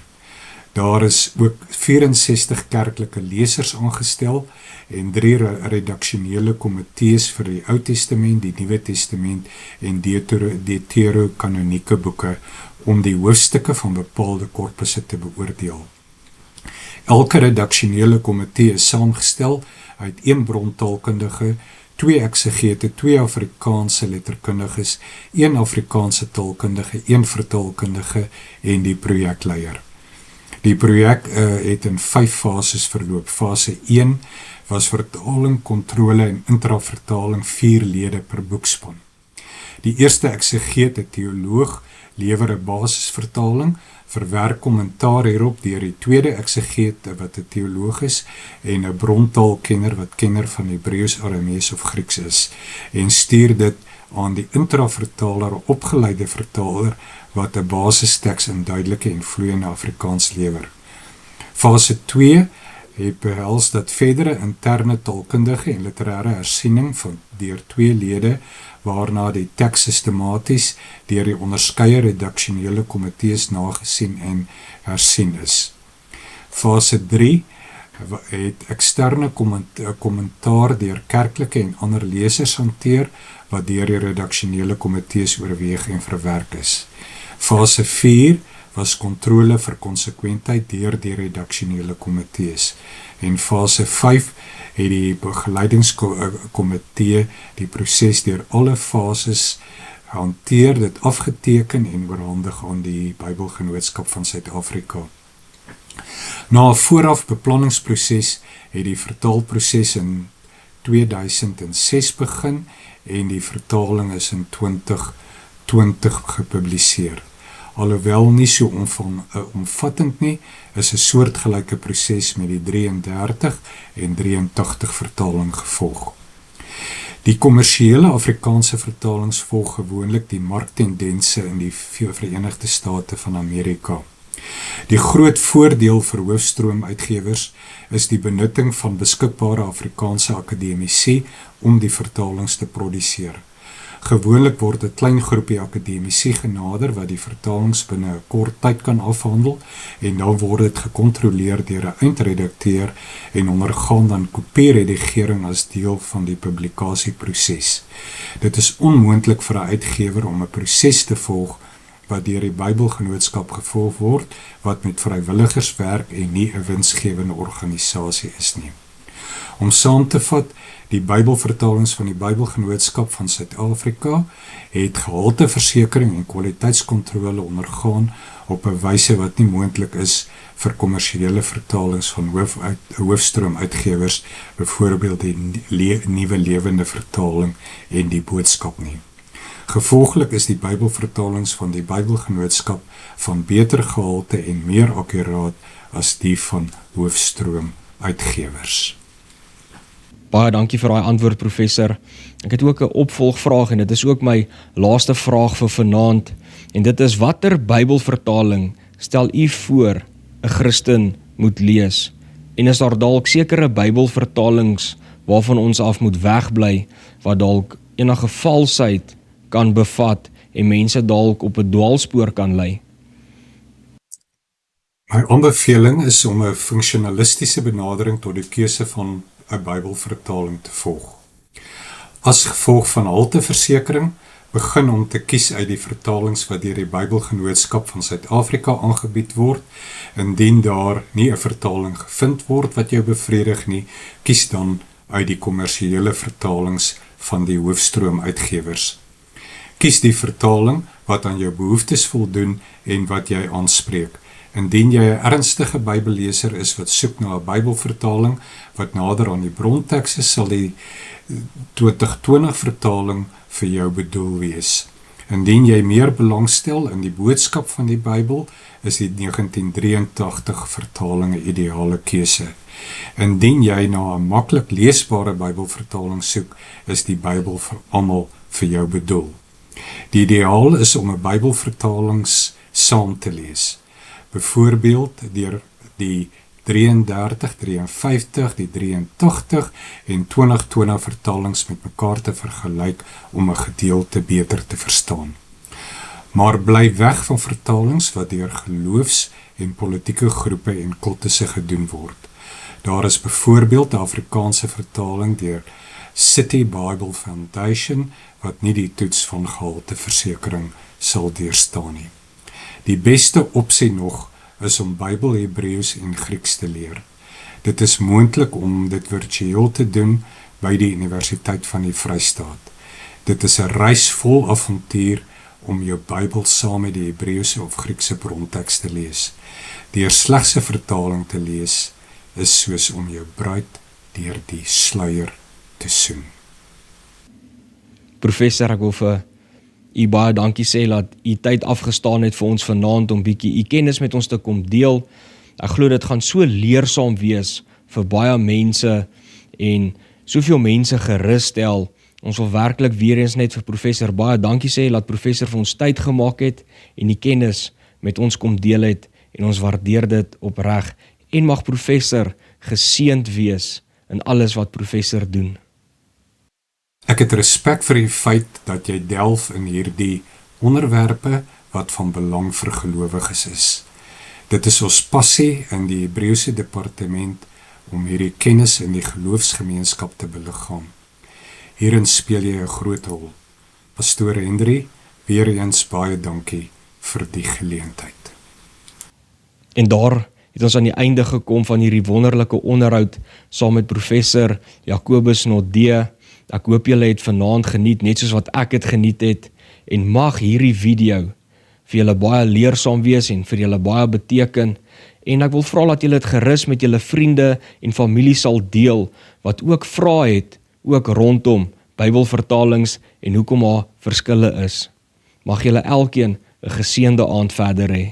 Daar is ook 64 kerklike lesers aangestel en 3 redaksionele komitees vir die Ou Testament, die Nuwe Testament en deuterokanonieke boeke om die hoofstukke van bepaalde korpusse te beoordeel. Elke redaksionele komitee is saamgestel uit 1 brontaalkundige, 2 eksegete, 2 Afrikaanse letterkundiges, 1 Afrikaanse taalkundige, 1 vertaalkundige en die projekleier. Die projek het in 5 fases verloop. Fase 1 was vertaling, kontrole en intravertaling 4 lede per boekspan. Die eerste eksegeet, 'n teoloog, lewer 'n basisvertaling, verwerk kommentaar hierop deur die tweede eksegeet wat 'n teoloog is en 'n brontaalkenner wat kenner van Hebreëus, Aramees of Grieks is en stuur dit aan die intravertaler, 'n opgeleide vertaler wat 'n basisteks in duidelike en vloeiende Afrikaans lewer. Fase 2 het behels dat verdere interne taalkundige en literêre hersiening van deur 2 lede waarna die teks sistematies deur die onderskeie redaksionele komitees nagesien en hersien is. Fase 3 het eksterne kommentaar deur kerklike en ander lesers hanteer wat deur die redaksionele komitees oorweeg en verwerk is. Fase 4 was kontrole vir konsekwentheid deur die redaksionele komitees. En fase 5 het die begeleidingskomitee die proses deur alle fases hanteer, dit afgeteken en oorhandig aan die Bybelgenootskap van Suid-Afrika. Na 'n vooraf beplanningsproses het die vertaalproses in 2006 begin en die vertaling is in 2020 gepubliseer. Alhoewel nie so omvattend nie, is 'n soortgelyke proses met die 33 en 83 vertaling gevolg. Die kommersiële Afrikaanse vertalings volg gewoonlik die marktendense in die Verenigde State van Amerika. Die groot voordeel vir hoofstroomuitgewers is die benutting van beskikbare Afrikaanse akademici om die vertalings te produseer. Gewoonlik word 'n klein groepie akademici genader wat die vertalings binne 'n kort tyd kan afhandel en dan word dit gekontroleer deur 'n eindredakteur en ondergaan dan kopieredigering as deel van die publikasieproses. Dit is onmoontlik vir 'n uitgewer om 'n proses te volg wat deur die Bybelgenootskap gevolg word, wat met vrywilligers werk en nie 'n winsgewende organisasie is nie. Om saam te vat, die Bybelvertalings van die Bybelgenootskap van Suid-Afrika het gehalteversekering en kwaliteitskontrole ondergaan op 'n wyse wat nie moontlik is vir kommersiële vertalings van hoofstroomuitgewers, byvoorbeeld die Nuwe Lewende Vertaling en die Boodskap nie. Gevolglik is die Bybelvertalings van die Bybelgenootskap van beter gehalte en meer akkuraat as die van hoofstroomuitgewers. Baie dankie vir daai antwoord, professor. Ek het ook 'n opvolgvraag en dit is ook my laaste vraag vir vanaand. En dit is: watter Bybelvertaling stel u voor 'n Christen moet lees? En is daar dalk sekere Bybelvertalings waarvan ons af moet wegbly, wat dalk enige valsheid kan bevat en mense dalk op 'n dwaalspoor kan lei? My aanbeveling is om 'n funksionalistiese benadering tot die keuse van 'n Bybelvertaling te volg. As gevolg van halteversekering, begin om te kies uit die vertalings wat deur die Bybelgenootskap van Suid-Afrika aangebied word. Indien daar nie 'n vertaling gevind word wat jou bevredig nie, kies dan uit die kommersiële vertalings van die hoofstroomuitgewers. Kies die vertaling wat aan jou behoeftes voldoen en wat jy aanspreek. Indien jy 'n ernstige Bybelleser is wat soek na 'n Bybelvertaling wat nader aan die bronteks is, sal die 2020 vertaling vir jou bedoel wees. Indien jy meer belangstel in die boodskap van die Bybel, is die 1983 vertaling 'n ideale keuse. Indien jy na 'n maklik leesbare Bybelvertaling soek, is die Bybel vir almal vir jou bedoel. Die ideaal is om 'n Bybelvertalings saam te lees. Byvoorbeeld deur die 33, 53, die 83 en 2020 vertalings met mekaar te vergelyk om 'n gedeelte beter te verstaan. Maar bly weg van vertalings wat deur geloofs- en politieke groepe en kultusse gedoen word. Daar is byvoorbeeld 'n Afrikaanse vertaling deur City Bible Foundation wat nie die toets van gehalteversekering sal deurstaan nie. Die beste opsie nog is om Bybel, Hebreëus en Grieks te leer. Dit is moontlik om dit virtueel te doen by die Universiteit van die Vrystaat. Dit is 'n reis vol avontuur om jou Bybel saam met die Hebreëse of Griekse bronteks te lees. Deur slegs 'n vertaling te lees is soos om jou bruid deur die sluier te soen. Professor, ek wil vir u baie dankie sê dat u tyd afgestaan het vir ons vanaand om bietjie u kennis met ons te kom deel. Ek glo dit gaan so leersaam wees vir baie mense en soveel mense gerus stel. Ons wil werklik weer eens net vir professor baie dankie sê dat professor vir ons tyd gemaak het en die kennis met ons kom deel het en ons waardeer dit opreg. En mag professor geseënd wees in alles wat professor doen. Ek het respek vir die feit dat jy delf in hierdie onderwerpe wat van belang vir gelowiges is. Dit is ons passie in die Hebreëse departement om hierdie kennis in die geloofsgemeenskap te beliggaam. Hierin speel jy 'n groot rol. Pastoor Henry, weer eens baie dankie vir die geleentheid. En daar het ons aan die einde gekom van hierdie wonderlike onderhoud saam met professor Jacobus Nodee. Ek hoop julle het vanaand geniet, net soos wat ek het geniet het, en mag hierdie video vir julle baie leersaam wees en vir julle baie beteken. En ek wil vra dat julle dit gerus met julle vriende en familie sal deel, wat ook vrae het, ook rondom Bybelvertalings en hoekom daar verskille is. Mag julle elkeen 'n geseënde aand verder hê.